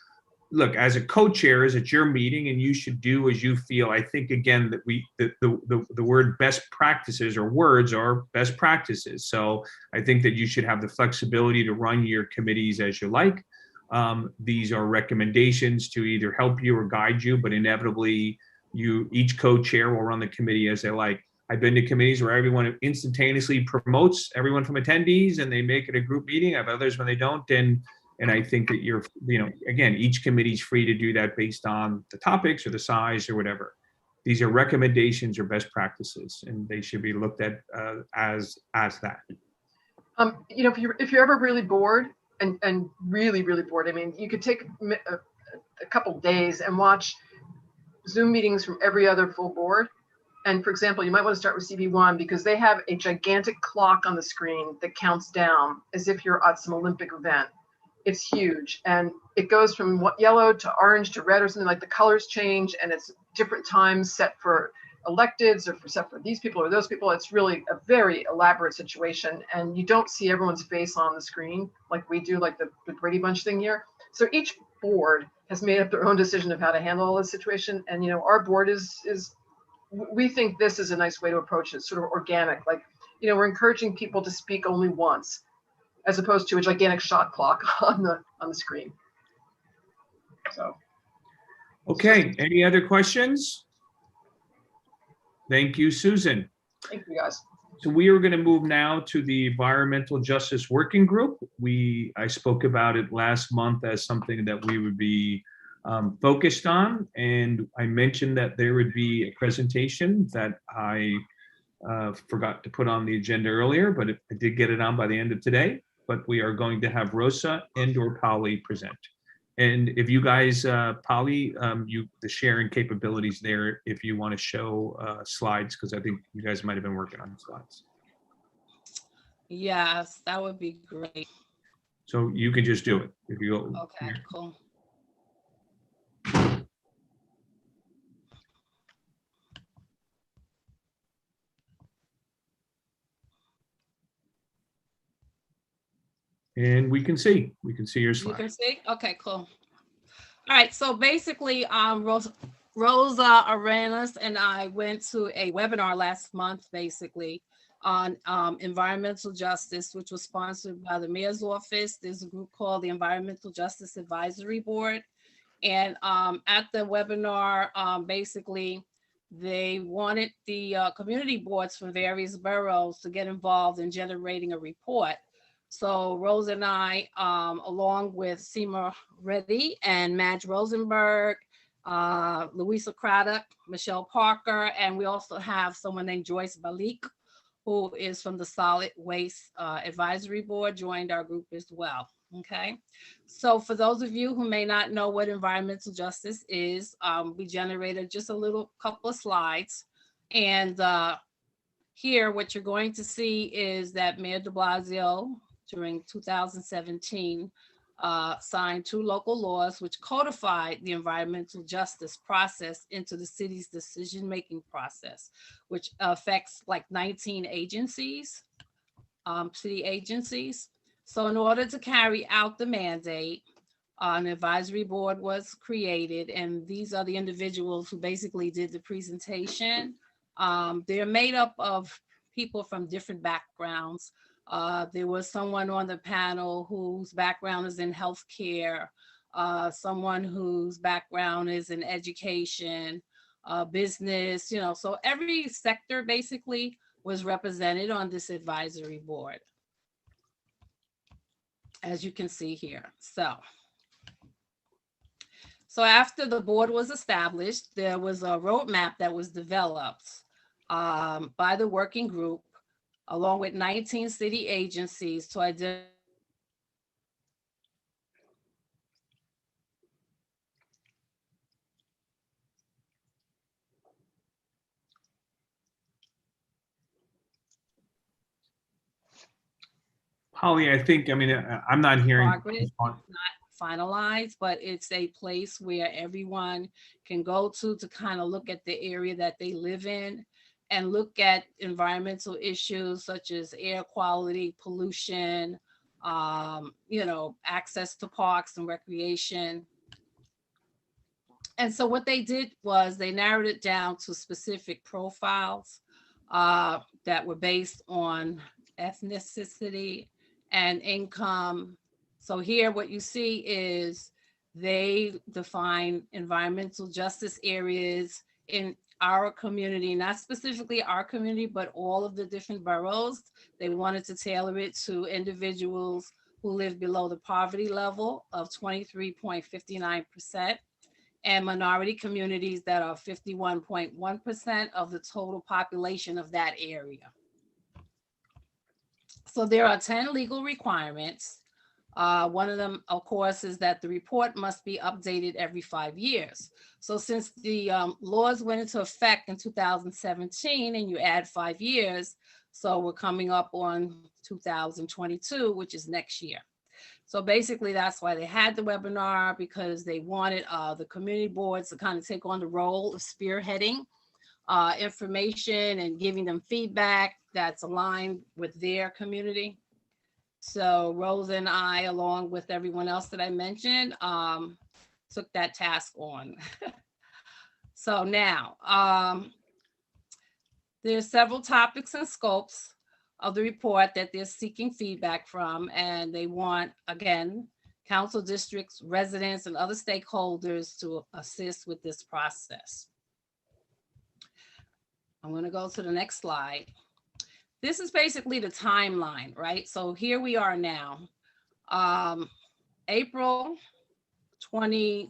Look, as a co-chair, it's your meeting, and you should do as you feel. I think again that the word best practices or words are best practices. So I think that you should have the flexibility to run your committees as you like. These are recommendations to either help you or guide you, but inevitably each co-chair will run the committee as they like. I've been to committees where everyone instantaneously promotes everyone from attendees and they make it a group meeting. I have others when they don't. And I think that again, each committee is free to do that based on the topics or the size or whatever. These are recommendations or best practices, and they should be looked at as that. If you're ever really bored and really bored, I mean, you could take a couple days and watch Zoom meetings from every other full board. And for example, you might want to start with CB1 because they have a gigantic clock on the screen that counts down as if you're at some Olympic event. It's huge, and it goes from yellow to orange to red or something, like the colors change, and it's different times set for electeds or set for these people or those people. It's really a very elaborate situation, and you don't see everyone's face on the screen like we do, like the Brady Bunch thing here. So each board has made up their own decision of how to handle all this situation, and our board is we think this is a nice way to approach it, sort of organic. Like, we're encouraging people to speak only once, as opposed to a gigantic shot clock on the screen. So. Okay, any other questions? Thank you, Susan. Thank you, guys. So we are going to move now to the Environmental Justice Working Group. I spoke about it last month as something that we would be focused on, and I mentioned that there would be a presentation that I forgot to put on the agenda earlier, but I did get it on by the end of today. But we are going to have Rosa and/or Polly present. And if you guys, Polly, the sharing capabilities there, if you want to show slides, because I think you guys might have been working on the slides. Yes, that would be great. So you can just do it if you go. Okay, cool. And we can see your slide. You can see? Okay, cool. All right, so basically, Rosa Arenas and I went to a webinar last month, basically, on environmental justice, which was sponsored by the Mayor's Office. There's a group called the Environmental Justice Advisory Board. And at the webinar, basically, they wanted the community boards from various boroughs to get involved in generating a report. So Rose and I, along with Seema Reddy and Madge Rosenberg, Louisa Craddock, Michelle Parker, and we also have someone named Joyce Balik, who is from the Solid Waste Advisory Board, joined our group as well. Okay, so for those of you who may not know what environmental justice is, we generated just a little couple of slides, and here what you're going to see is that Mayor de Blasio during 2017 signed 2 local laws which codified the environmental justice process into the city's decision-making process, which affects like 19 agencies, city agencies. So in order to carry out the mandate, an advisory board was created, and these are the individuals who basically did the presentation. They're made up of people from different backgrounds. There was someone on the panel whose background is in healthcare, someone whose background is in education, business, so every sector basically was represented on this advisory board, as you can see here. So So after the board was established, there was a roadmap that was developed by the working group, along with 19 city agencies to identify Holly, I think, I mean, I'm not hearing. progress. It's not finalized, but it's a place where everyone can go to kind of look at the area that they live in and look at environmental issues such as air quality, pollution, you know, access to parks and recreation. And so what they did was they narrowed it down to specific profiles that were based on ethnicity and income. So here what you see is they define environmental justice areas in our community, not specifically our community, but all of the different boroughs. They wanted to tailor it to individuals who live below the poverty level of 23.59%. and minority communities that are 51.1% of the total population of that area. So there are 10 legal requirements. One of them, of course, is that the report must be updated every 5 years. So since the laws went into effect in 2017 and you add 5 years, so we're coming up on 2022, which is next year. So basically, that's why they had the webinar, because they wanted the community boards to kind of take on the role of spearheading information and giving them feedback that's aligned with their community. So Rosa and I, along with everyone else that I mentioned, took that task on. So now, there's several topics and scopes of the report that they're seeking feedback from, and they want, again, council districts, residents, and other stakeholders to assist with this process. I'm going to go to the next slide. This is basically the timeline, right? So here we are now, April 30th,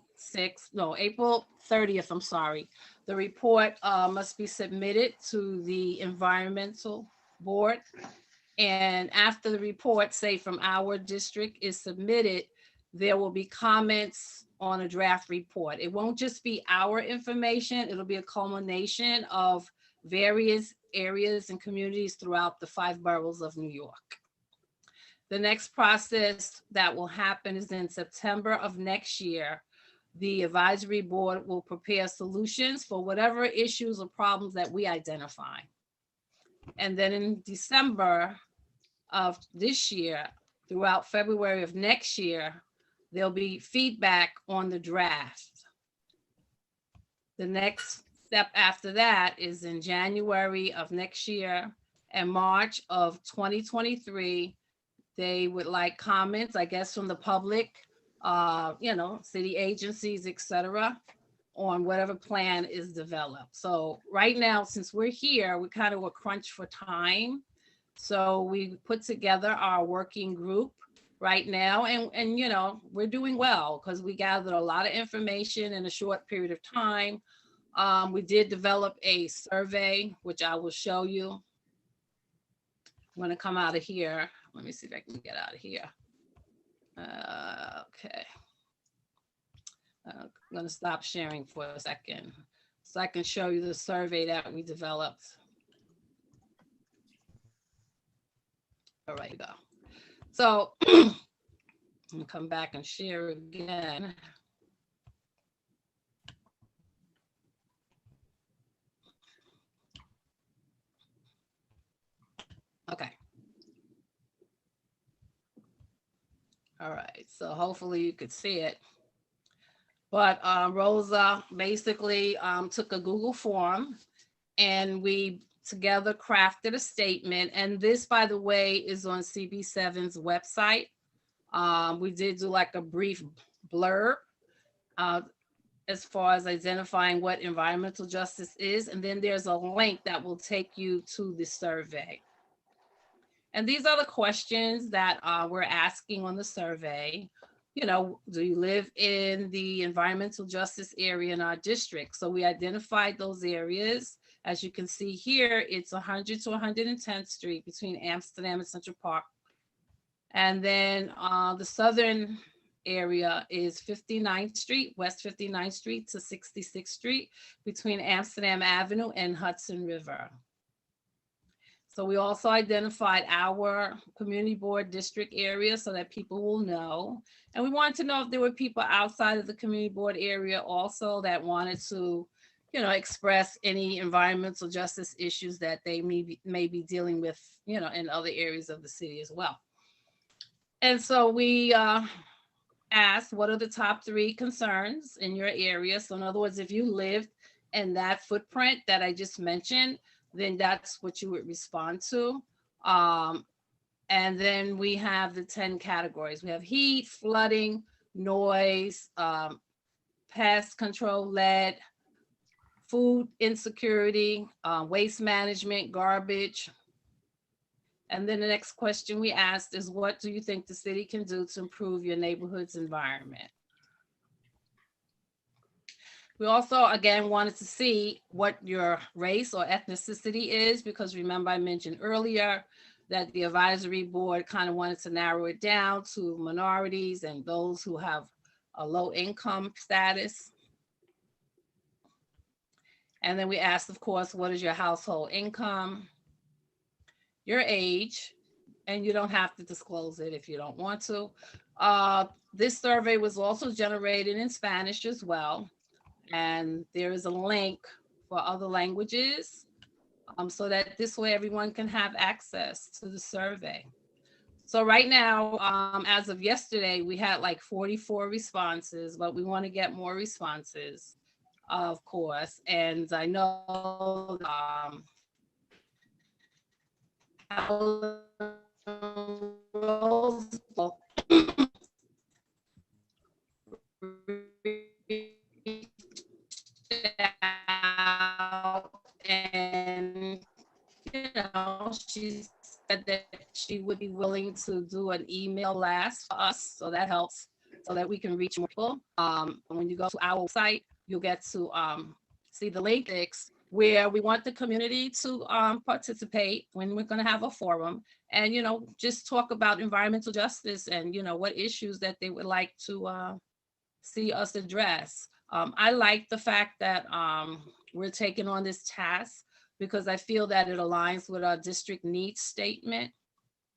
I'm sorry. The report must be submitted to the environmental board. And after the report, say from our district is submitted, there will be comments on a draft report. It won't just be our information, it'll be a culmination of various areas and communities throughout the 5 boroughs of New York. The next process that will happen is in September of next year. The advisory board will prepare solutions for whatever issues or problems that we identify. And then in December of this year, throughout February of next year, there'll be feedback on the draft. The next step after that is in January of next year and March of 2023. They would like comments, I guess, from the public, you know, city agencies, et cetera, on whatever plan is developed. So right now, since we're here, we kind of were crunched for time. So we put together our working group right now, and you know, we're doing well because we gathered a lot of information in a short period of time. We did develop a survey, which I will show you. I'm going to come out of here. Let me see if I can get out of here. Okay. I'm going to stop sharing for a second so I can show you the survey that we developed. All right, go. So I'm going to come back and share again. Okay. All right, so hopefully you could see it. But Rosa basically took a Google form and we together crafted a statement. And this, by the way, is on CB7's website. We did do like a brief blurb as far as identifying what environmental justice is. And then there's a link that will take you to the survey. And these are the questions that we're asking on the survey. you know, do you live in the environmental justice area in our district? So we identified those areas. As you can see here, it's 100 to 110th Street between Amsterdam and Central Park. And then the southern area is 59th Street, West 59th Street to 66th Street between Amsterdam Avenue and Hudson River. So we also identified our community board district area so that people will know. And we wanted to know if there were people outside of the community board area also that wanted to, you know, express any environmental justice issues that they may be dealing with, you know, in other areas of the city as well. And so we asked, what are the top 3 concerns in your area? So in other words, if you lived in that footprint that I just mentioned, then that's what you would respond to. And then we have the 10 categories. We have heat, flooding, noise, pest control, lead, food insecurity, waste management, garbage. And then the next question we asked is, what do you think the city can do to improve your neighborhood's environment? We also, again, wanted to see what your race or ethnicity is, because remember I mentioned earlier that the advisory board kind of wanted to narrow it down to minorities and those who have a low income status. And then we asked, of course, what is your household income, your age, and you don't have to disclose it if you don't want to. This survey was also generated in Spanish as well. And there is a link for other languages so that this way everyone can have access to the survey. So right now, as of yesterday, we had like 44 responses, but we want to get more responses, of course. And I know and you know, she said that she would be willing to do an email blast for us, so that helps, so that we can reach more people. When you go to our site, you'll get to see the links where we want the community to participate when we're going to have a forum, and you know, just talk about environmental justice and you know what issues that they would like to see us address. I like the fact that we're taking on this task because I feel that it aligns with our district needs statement.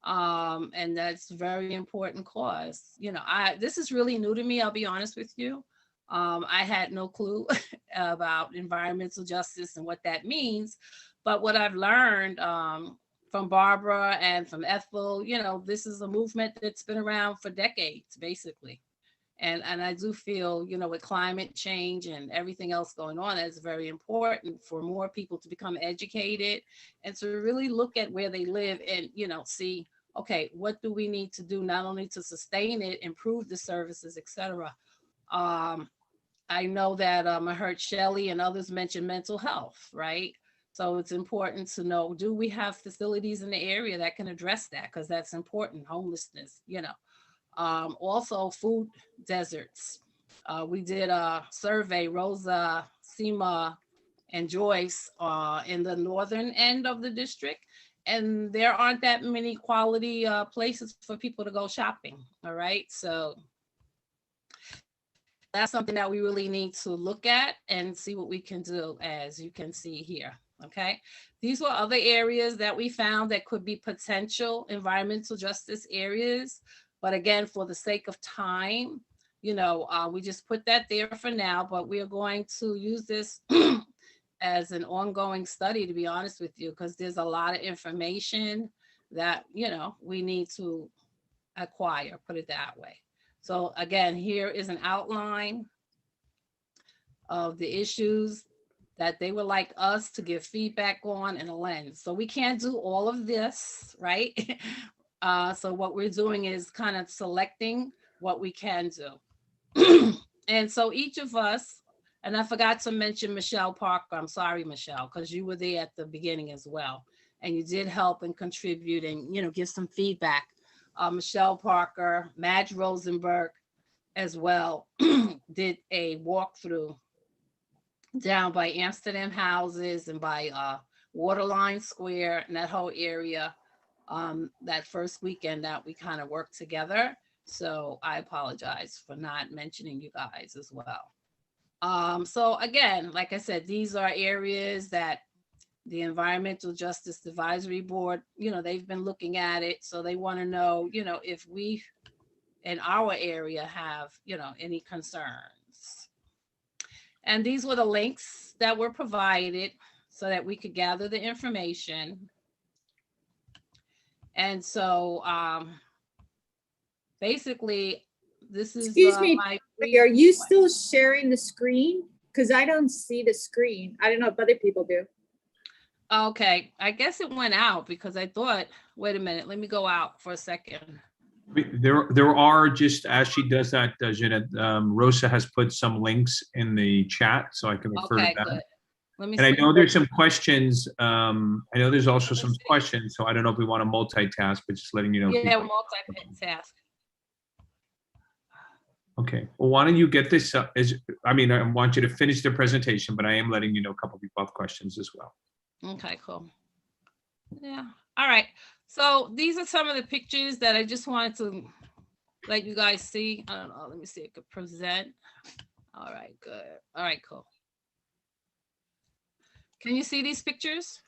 And that's very important cause. You know, this is really new to me, I'll be honest with you. I had no clue about environmental justice and what that means. But what I've learned from Barbara and from Ethel, you know, this is a movement that's been around for decades, basically. And I do feel, you know, with climate change and everything else going on, it's very important for more people to become educated and to really look at where they live and, you know, see, okay, what do we need to do not only to sustain it, improve the services, et cetera. I know that I heard Shelley and others mention mental health, right? So it's important to know, do we have facilities in the area that can address that? Because that's important, homelessness, you know. Also food deserts. We did a survey, Rosa, Seema, and Joyce in the northern end of the district. And there aren't that many quality places for people to go shopping, all right? So that's something that we really need to look at and see what we can do, as you can see here, okay? These were other areas that we found that could be potential environmental justice areas. But again, for the sake of time, you know, we just put that there for now, but we are going to use this as an ongoing study, to be honest with you, because there's a lot of information that, you know, we need to acquire, put it that way. So again, here is an outline of the issues that they would like us to give feedback on and a lens. So we can't do all of this, right? So what we're doing is kind of selecting what we can do. And so each of us, and I forgot to mention Michelle Parker. I'm sorry, Michelle, because you were there at the beginning as well. And you did help and contribute and, you know, give some feedback. Michelle Parker, Madge Rosenberg, as well did a walkthrough down by Amsterdam Houses and by Waterline Square and that whole area that first weekend that we kind of worked together. So I apologize for not mentioning you guys as well. So again, like I said, these are areas that the Environmental Justice Advisory Board, you know, they've been looking at it. So they want to know, you know, if we in our area have, you know, any concerns. And these were the links that were provided so that we could gather the information. And so basically, this is Excuse me, my are you still sharing the screen? Because I don't see the screen. I don't know if other people do. Okay, I guess it went out because I thought, wait a minute, let me go out for a second. There are, just as she does that, Jeanette, Rosa has put some links in the chat, so I can refer Okay, to that. good. Let me And I see. know there's some questions. I know there's also some questions, so I don't know if we want to multitask, but just letting you know. Yeah, multitask. Okay, well, why don't you get this up? I want you to finish the presentation, but I am letting you know a couple of people have questions as well. Okay, cool. Yeah, all right. So these are some of the pictures that I just wanted to let you guys see. I don't know, let me see if I could present. All right, good. All right, cool. Can you see these pictures?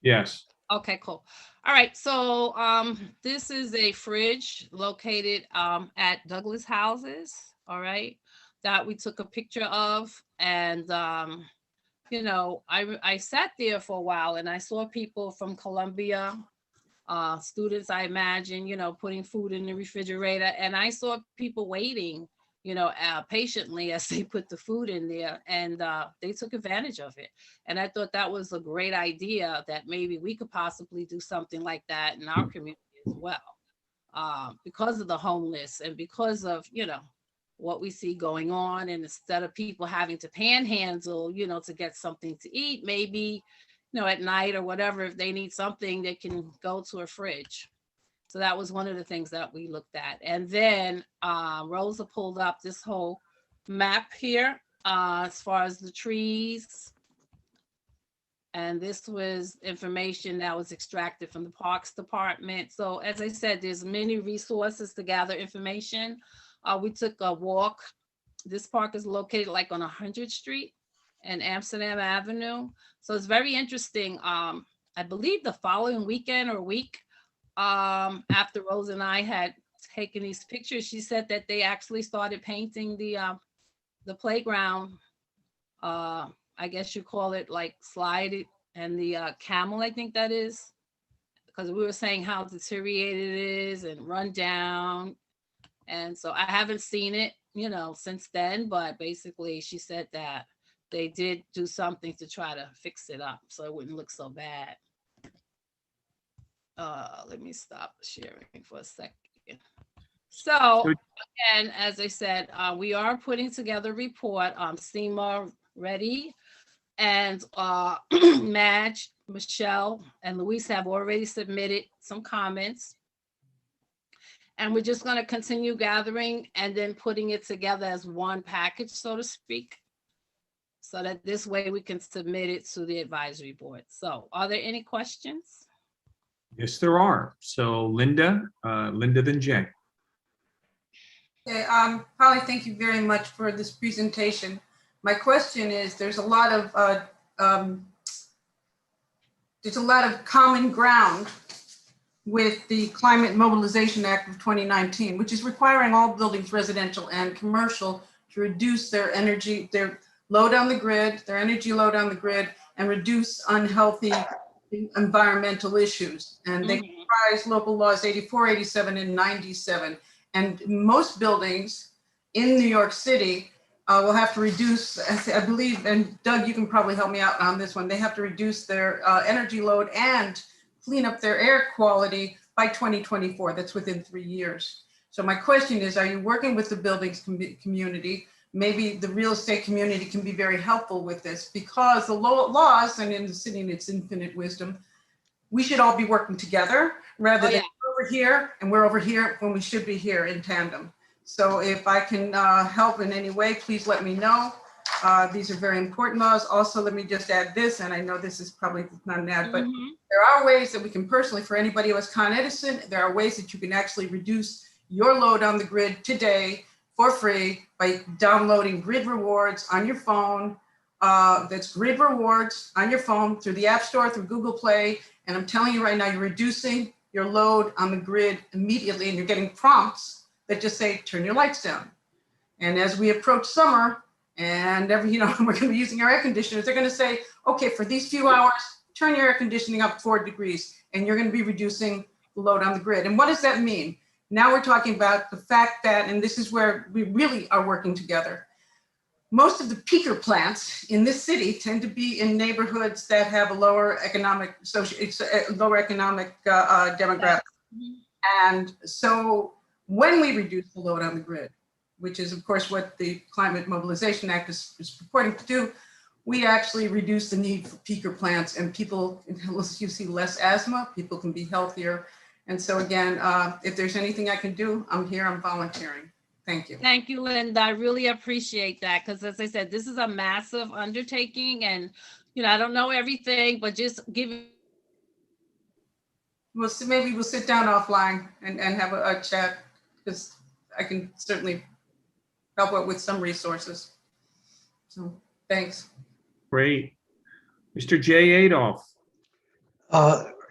Yes. Okay, cool. All right, so this is a fridge located at Douglas Houses, all right, that we took a picture of. And you know, I sat there for a while and I saw people from Columbia, students, I imagine, you know, putting food in the refrigerator, and I saw people waiting, you know, patiently as they put the food in there, and they took advantage of it. And I thought that was a great idea, that maybe we could possibly do something like that in our community as well, because of the homeless and because of, you know, what we see going on. And instead of people having to panhandle, you know, to get something to eat, maybe, you know, at night or whatever, if they need something, they can go to a fridge. So that was one of the things that we looked at. And then Rosa pulled up this whole map here as far as the trees. And this was information that was extracted from the Parks Department. So as I said, there's many resources to gather information. We took a walk. This park is located like on 100th Street and Amsterdam Avenue. So it's very interesting. I believe the following weekend or week, after Rose and I had taken these pictures, she said that they actually started painting the playground. I guess you call it like slide, and the camel, I think that is, because we were saying how deteriorated it is and run down. And so I haven't seen it, you know, since then, but basically she said that they did do something to try to fix it up so it wouldn't look so bad. Let me stop sharing for a second. So again, as I said, we are putting together a report. SEMA ready, and Madge, Michelle, and Luis have already submitted some comments. And we're just going to continue gathering and then putting it together as one package, so to speak, so that this way we can submit it to the advisory board. So are there any questions? Yes, there are. So Linda, then Jay. Okay, Holly, thank you very much for this presentation. My question is, there's a lot of common ground with the Climate Mobilization Act of 2019, which is requiring all buildings, residential and commercial, to reduce their energy, their load on the grid, their energy load on the grid, and reduce unhealthy environmental issues. And they comprise local laws 84, 87, and 97. And most buildings in New York City will have to reduce, I believe, and Doug, you can probably help me out on this one, they have to reduce their energy load and clean up their air quality by 2024. That's within 3 years. So my question is, are you working with the buildings community? Maybe the real estate community can be very helpful with this, because the laws, and in the city in its infinite wisdom, we should all be working together rather than over here and we're over here when we should be here in tandem. So if I can help in any way, please let me know. These are very important laws. Also, let me just add this, and I know this is probably not an ad, but there are ways that we can personally, for anybody who has Con Edison, there are ways that you can actually reduce your load on the grid today for free by downloading Grid Rewards on your phone. That's Grid Rewards on your phone through the App Store, through Google Play. And I'm telling you right now, you're reducing your load on the grid immediately, and you're getting prompts that just say, turn your lights down. And as we approach summer, and we're going to be using our air conditioners, they're going to say, okay, for these few hours, turn your air conditioning up 4 degrees, and you're going to be reducing the load on the grid. And what does that mean? Now we're talking about the fact that, and this is where we really are working together, most of the peaker plants in this city tend to be in neighborhoods that have a lower economic demographic. And so when we reduce the load on the grid, which is of course what the Climate Mobilization Act is purporting to do, we actually reduce the need for peaker plants, and people, you see less asthma, people can be healthier. And so again, if there's anything I can do, I'm here, I'm volunteering. Thank you. Thank you, Linda. I really appreciate that, because as I said, this is a massive undertaking, and I don't know everything, but just give. Well, so maybe we'll sit down offline and have a chat, because I can certainly help out with some resources. So thanks. Great. Mr. J. Adolph.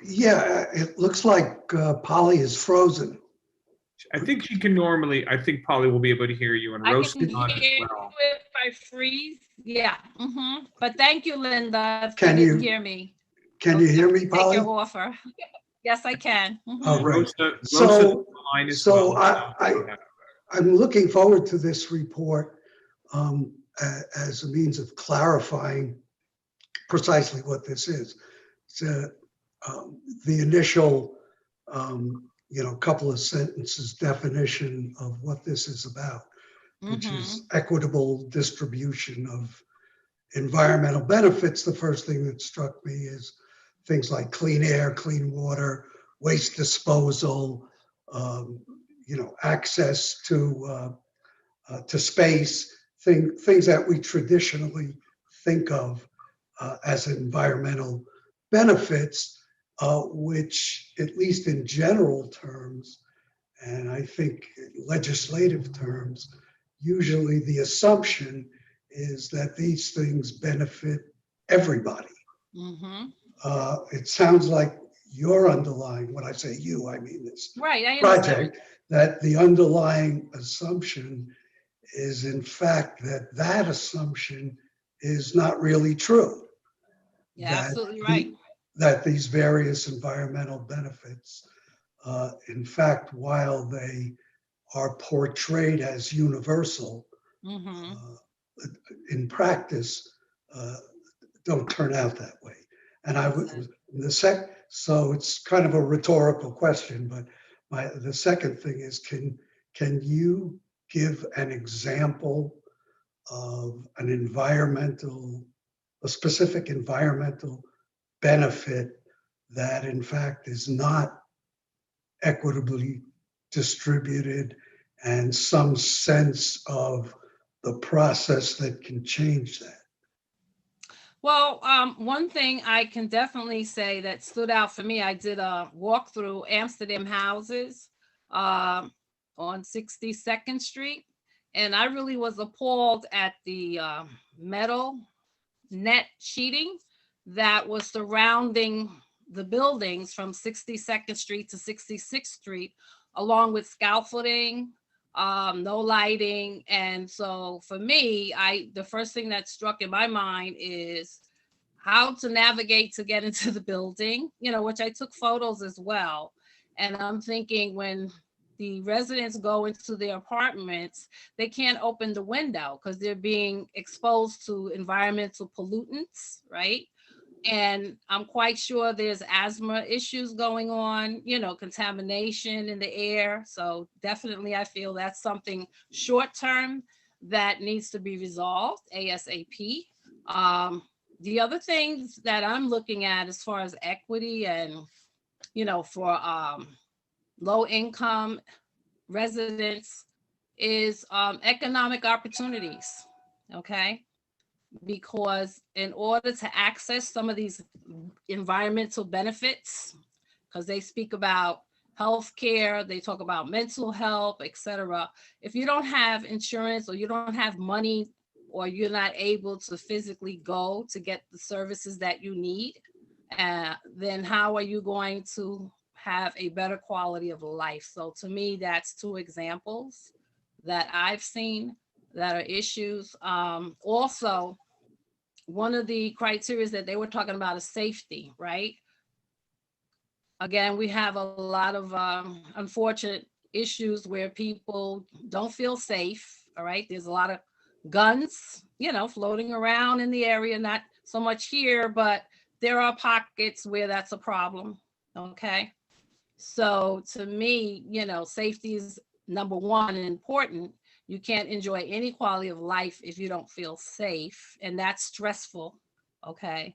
Yeah, it looks like Polly is frozen. I think she can normally, I think Polly will be able to hear you, and I Rose can cannot hear as well. you if I freeze. Yeah. But thank you, Linda. If Can you didn't you- hear me. Can you hear me, Take Polly? your offer. Yes, I can. Oh, right. Rosa So, line as so well. I'm looking forward to this report as a means of clarifying precisely what this is. So, the initial, couple of sentences definition of what this is about, which is equitable distribution of environmental benefits. The first thing that struck me is things like clean air, clean water, waste disposal, access to space, things that we traditionally think of as environmental benefits, which, at least in general terms, and I think legislative terms, usually the assumption is that these things benefit everybody. It sounds like you're underlying, when I say you, I mean this Right, project, that the underlying assumption is in fact that assumption is not really true. Yeah, absolutely right. That these various environmental benefits, in fact, while they are portrayed as universal, in practice, don't turn out that way. And I would, so it's kind of a rhetorical question, but the second thing is, can you give an example of a specific environmental benefit that in fact is not equitably distributed, and some sense of the process that can change that? Well, one thing I can definitely say that stood out for me, I did a walk through Amsterdam houses on 62nd Street, and I really was appalled at the metal net sheeting that was surrounding the buildings from 62nd Street to 66th Street, along with scaffolding, no lighting. And so for me, the first thing that struck in my mind is how to navigate to get into the building, which I took photos as well. And I'm thinking, when the residents go into their apartments, they can't open the window because they're being exposed to environmental pollutants, right? And I'm quite sure there's asthma issues going on, contamination in the air. So definitely I feel that's something short-term that needs to be resolved ASAP. The other things that I'm looking at as far as equity and, for low income residents, is economic opportunities, okay? Because in order to access some of these environmental benefits, because they speak about healthcare, they talk about mental health, etc. If you don't have insurance or you don't have money or you're not able to physically go to get the services that you need, then how are you going to have a better quality of life? So to me, that's two examples that I've seen that are issues. Also, one of the criteria that they were talking about is safety, right? Again, we have a lot of unfortunate issues where people don't feel safe, all right? There's a lot of guns, you know, floating around in the area, not so much here, but there are pockets where that's a problem, okay? So to me, you know, safety is number one and important. You can't enjoy any quality of life if you don't feel safe, and that's stressful, okay?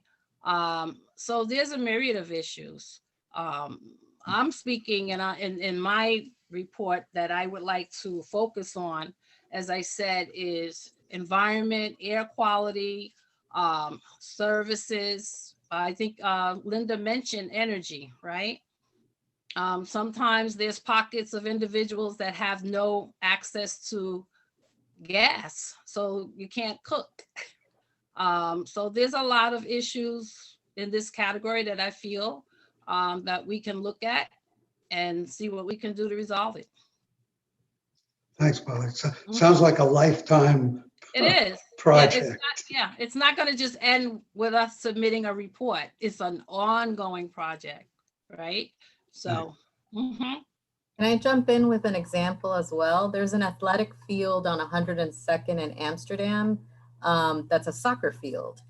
So there's a myriad of issues. I'm speaking in my report that I would like to focus on, as I said, is environment, air quality, services. I think Linda mentioned energy, right? Sometimes there's pockets of individuals that have no access to gas, so you can't cook. So there's a lot of issues in this category that I feel that we can look at and see what we can do to resolve it. Thanks, Polly. Sounds like a lifetime It is. project. It's not going to just end with us submitting a report. It's an ongoing project, right? So. Can I jump in with an example as well? There's an athletic field on 102nd in Amsterdam that's a soccer field.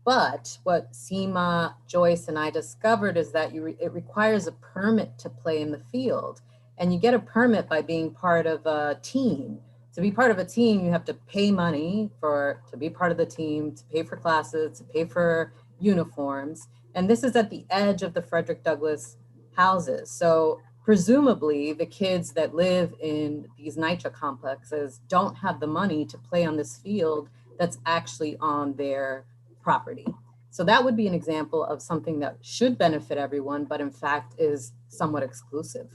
But what Seema, Joyce, and I discovered is that it requires a permit to play in the field. And you get a permit by being part of a team. To be part of a team, you have to pay money to be part of the team, to pay for classes, to pay for uniforms. And this is at the edge of the Frederick Douglass houses. So presumably the kids that live in these NYCHA complexes don't have the money to play on this field that's actually on their property. So that would be an example of something that should benefit everyone, but in fact is somewhat exclusive.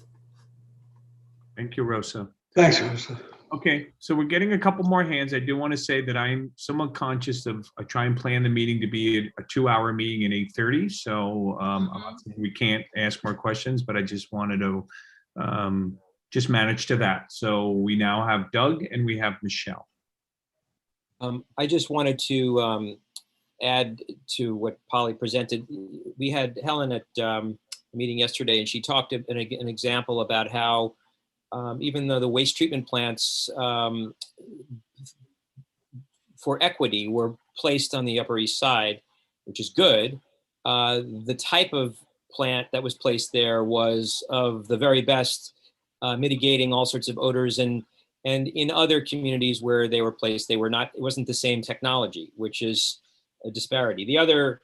Thank you, Rosa. Thanks, Rosa. Okay, so we're getting a couple more hands. I do want to say that I'm somewhat conscious of, I try and plan the meeting to be a 2-hour meeting at 8:30. So I'm not saying we can't ask more questions, but I just wanted to just manage to that. So we now have Doug and we have Michelle. I just wanted to add to what Polly presented. We had Helen at a meeting yesterday, and she talked an example about how even though the waste treatment plants for equity were placed on the Upper East Side, which is good, the type of plant that was placed there was of the very best, mitigating all sorts of odors, and in other communities where they were placed, they were not, it wasn't the same technology, which is a disparity. The other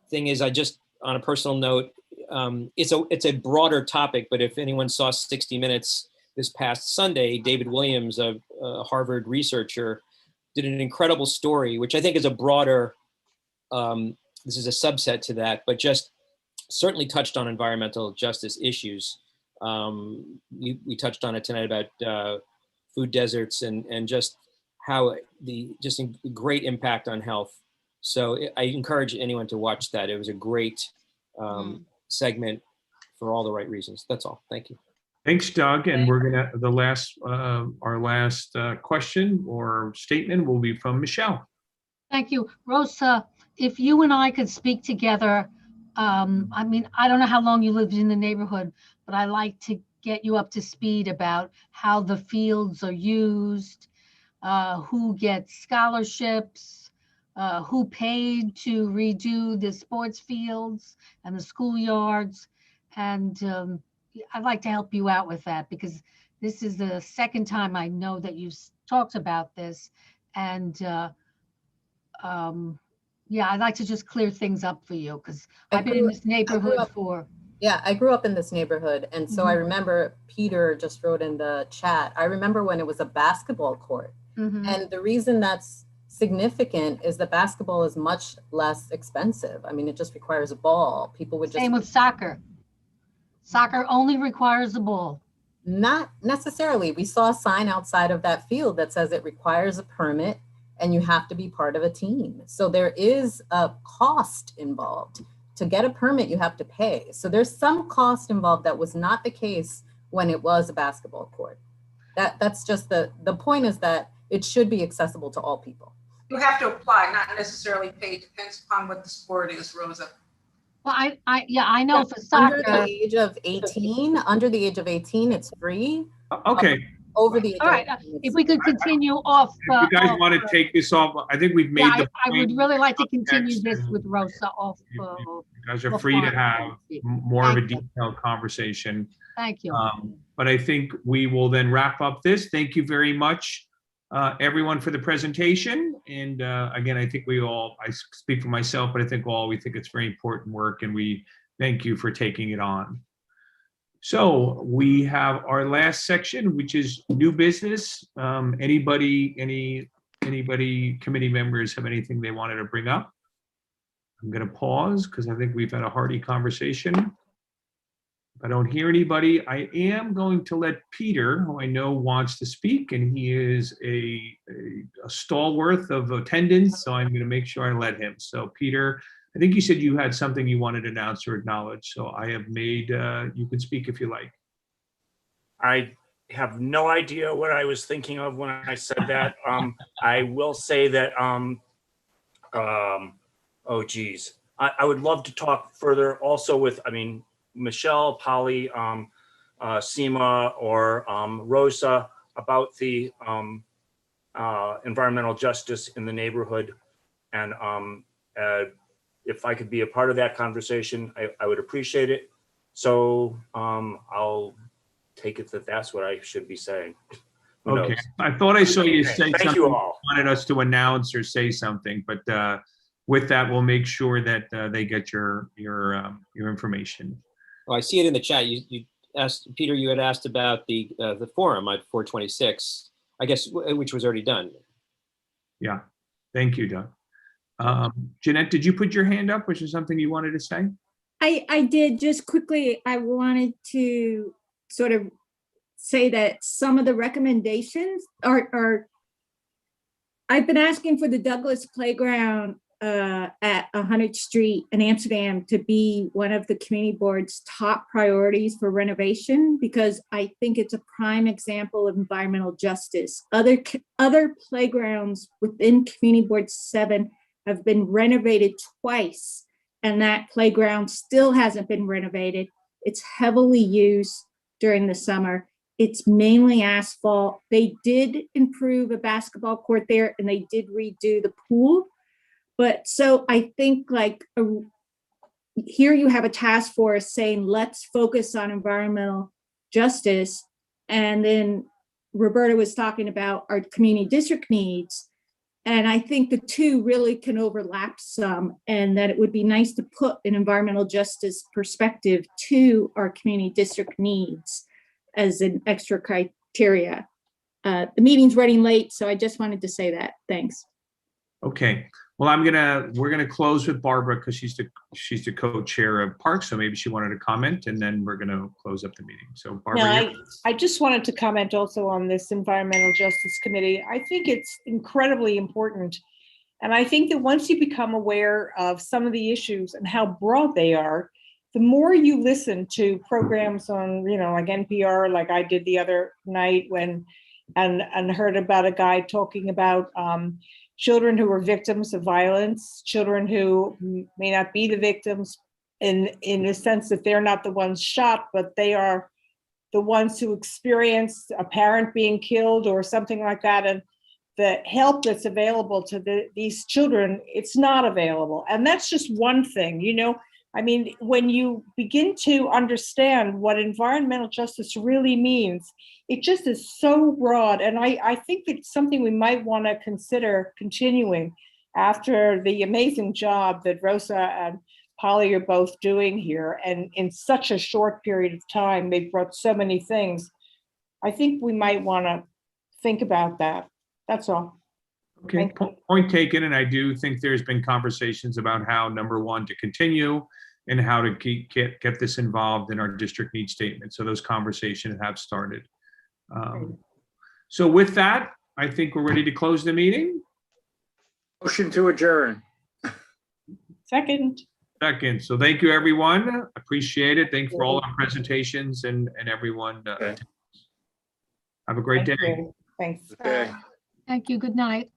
thing is, I just, on a personal note, it's a broader topic, but if anyone saw 60 Minutes this past Sunday, David Williams, a Harvard researcher, did an incredible story, which I think is a broader, this is a subset to that, but just certainly touched on environmental justice issues. We touched on it tonight about food deserts and just how just a great impact on health. So I encourage anyone to watch that. It was a great segment for all the right reasons. That's all. Thank you. Thanks, Doug. And we're gonna, our last question or statement will be from Michelle. Thank you. Rosa, if you and I could speak together, I mean, I don't know how long you lived in the neighborhood, but I like to get you up to speed about how the fields are used, who gets scholarships, who paid to redo the sports fields and the schoolyards. And I'd like to help you out with that, because this is the second time I know that you've talked about this. And yeah, I'd like to just clear things up for you, because I've been in this neighborhood for Yeah, I grew up in this neighborhood. And so I remember Peter just wrote in the chat, I remember when it was a basketball court. And the reason that's significant is that basketball is much less expensive. I mean, it just requires a ball. People would just— Same with soccer. Soccer only requires a ball. Not necessarily. We saw a sign outside of that field that says it requires a permit and you have to be part of a team. So there is a cost involved. To get a permit, you have to pay. So there's some cost involved that was not the case when it was a basketball court. That's just the point is that it should be accessible to all people. You have to apply, not necessarily pay. Depends upon what the sport is, Rosa. Well, I know for Under soccer. the age of 18, it's free. Okay. Over the age All right, if we could continue off. If you guys want to take this off, I think we've made Yeah, the I would really like to continue this with Rosa off. You guys are free to have more of a detailed conversation. Thank you. But I think we will then wrap up this. Thank you very much, everyone, for the presentation. And again, I think I speak for myself, but I think we think it's very important work, and we thank you for taking it on. So we have our last section, which is new business. Anybody, committee members have anything they wanted to bring up? I'm going to pause because I think we've had a hearty conversation. If I don't hear anybody, I am going to let Peter, who I know wants to speak, and he is a stalwart of attendance, so I'm going to make sure I let him. So Peter, I think you said you had something you wanted to announce or acknowledge, so I have made, you can speak if you like. I have no idea what I was thinking of when I said that. I will say that, oh geez, I would love to talk further also with, Michelle, Polly, Seema, or Rosa about the environmental justice in the neighborhood. And if I could be a part of that conversation, I would appreciate it. So I'll take it that that's what I should be saying. Who Okay, knows? I thought I saw you say Thank something you all. wanted us to announce or say something, but with that, we'll make sure that they get your information. Oh, I see it in the chat. You asked, Peter, you had asked about the forum at 426, I guess, which was already done. Yeah, thank you, Doug. Jeanette, did you put your hand up? Was there something you wanted to say? I did. Just quickly, I wanted to sort of say that some of the recommendations are I've been asking for the Douglas Playground at 100th Street in Amsterdam to be one of the community board's top priorities for renovation, because I think it's a prime example of environmental justice. Other playgrounds within Community Board 7 have been renovated twice, and that playground still hasn't been renovated. It's heavily used during the summer. It's mainly asphalt. They did improve a basketball court there, and they did redo the pool. But so I think here you have a task force saying, let's focus on environmental justice. And then Roberta was talking about our community district needs. And I think the two really can overlap some, and that it would be nice to put an environmental justice perspective to our community district needs as an extra criteria. The meeting's running late, so I just wanted to say that. Thanks. Okay. Well, we're gonna close with Barbara because she's the co-chair of Parks, so maybe she wanted to comment, and then we're gonna close up the meeting. So Barbara. No, I just wanted to comment also on this Environmental Justice Committee. I think it's incredibly important. And I think that once you become aware of some of the issues and how broad they are, the more you listen to programs on, like NPR, like I did the other night and heard about a guy talking about children who are victims of violence, children who may not be the victims in the sense that they're not the ones shot, but they are the ones who experienced a parent being killed or something like that. And the help that's available to these children, it's not available. And that's just one thing, when you begin to understand what environmental justice really means, it just is so broad. And I think it's something we might want to consider continuing after the amazing job that Rosa and Polly are both doing here. And in such a short period of time, they've brought so many things. I think we might want to think about that. That's all. Okay, point taken. And I do think there's been conversations about how, number one, to continue and how to get this involved in our district need statement. So those conversations have started. So with that, I think we're ready to close the meeting. Motion to adjourn. Second. Second. So thank you, everyone. Appreciate it. Thank you for all our presentations and everyone. Have a great day. Thanks. Okay. Thank you. Good night.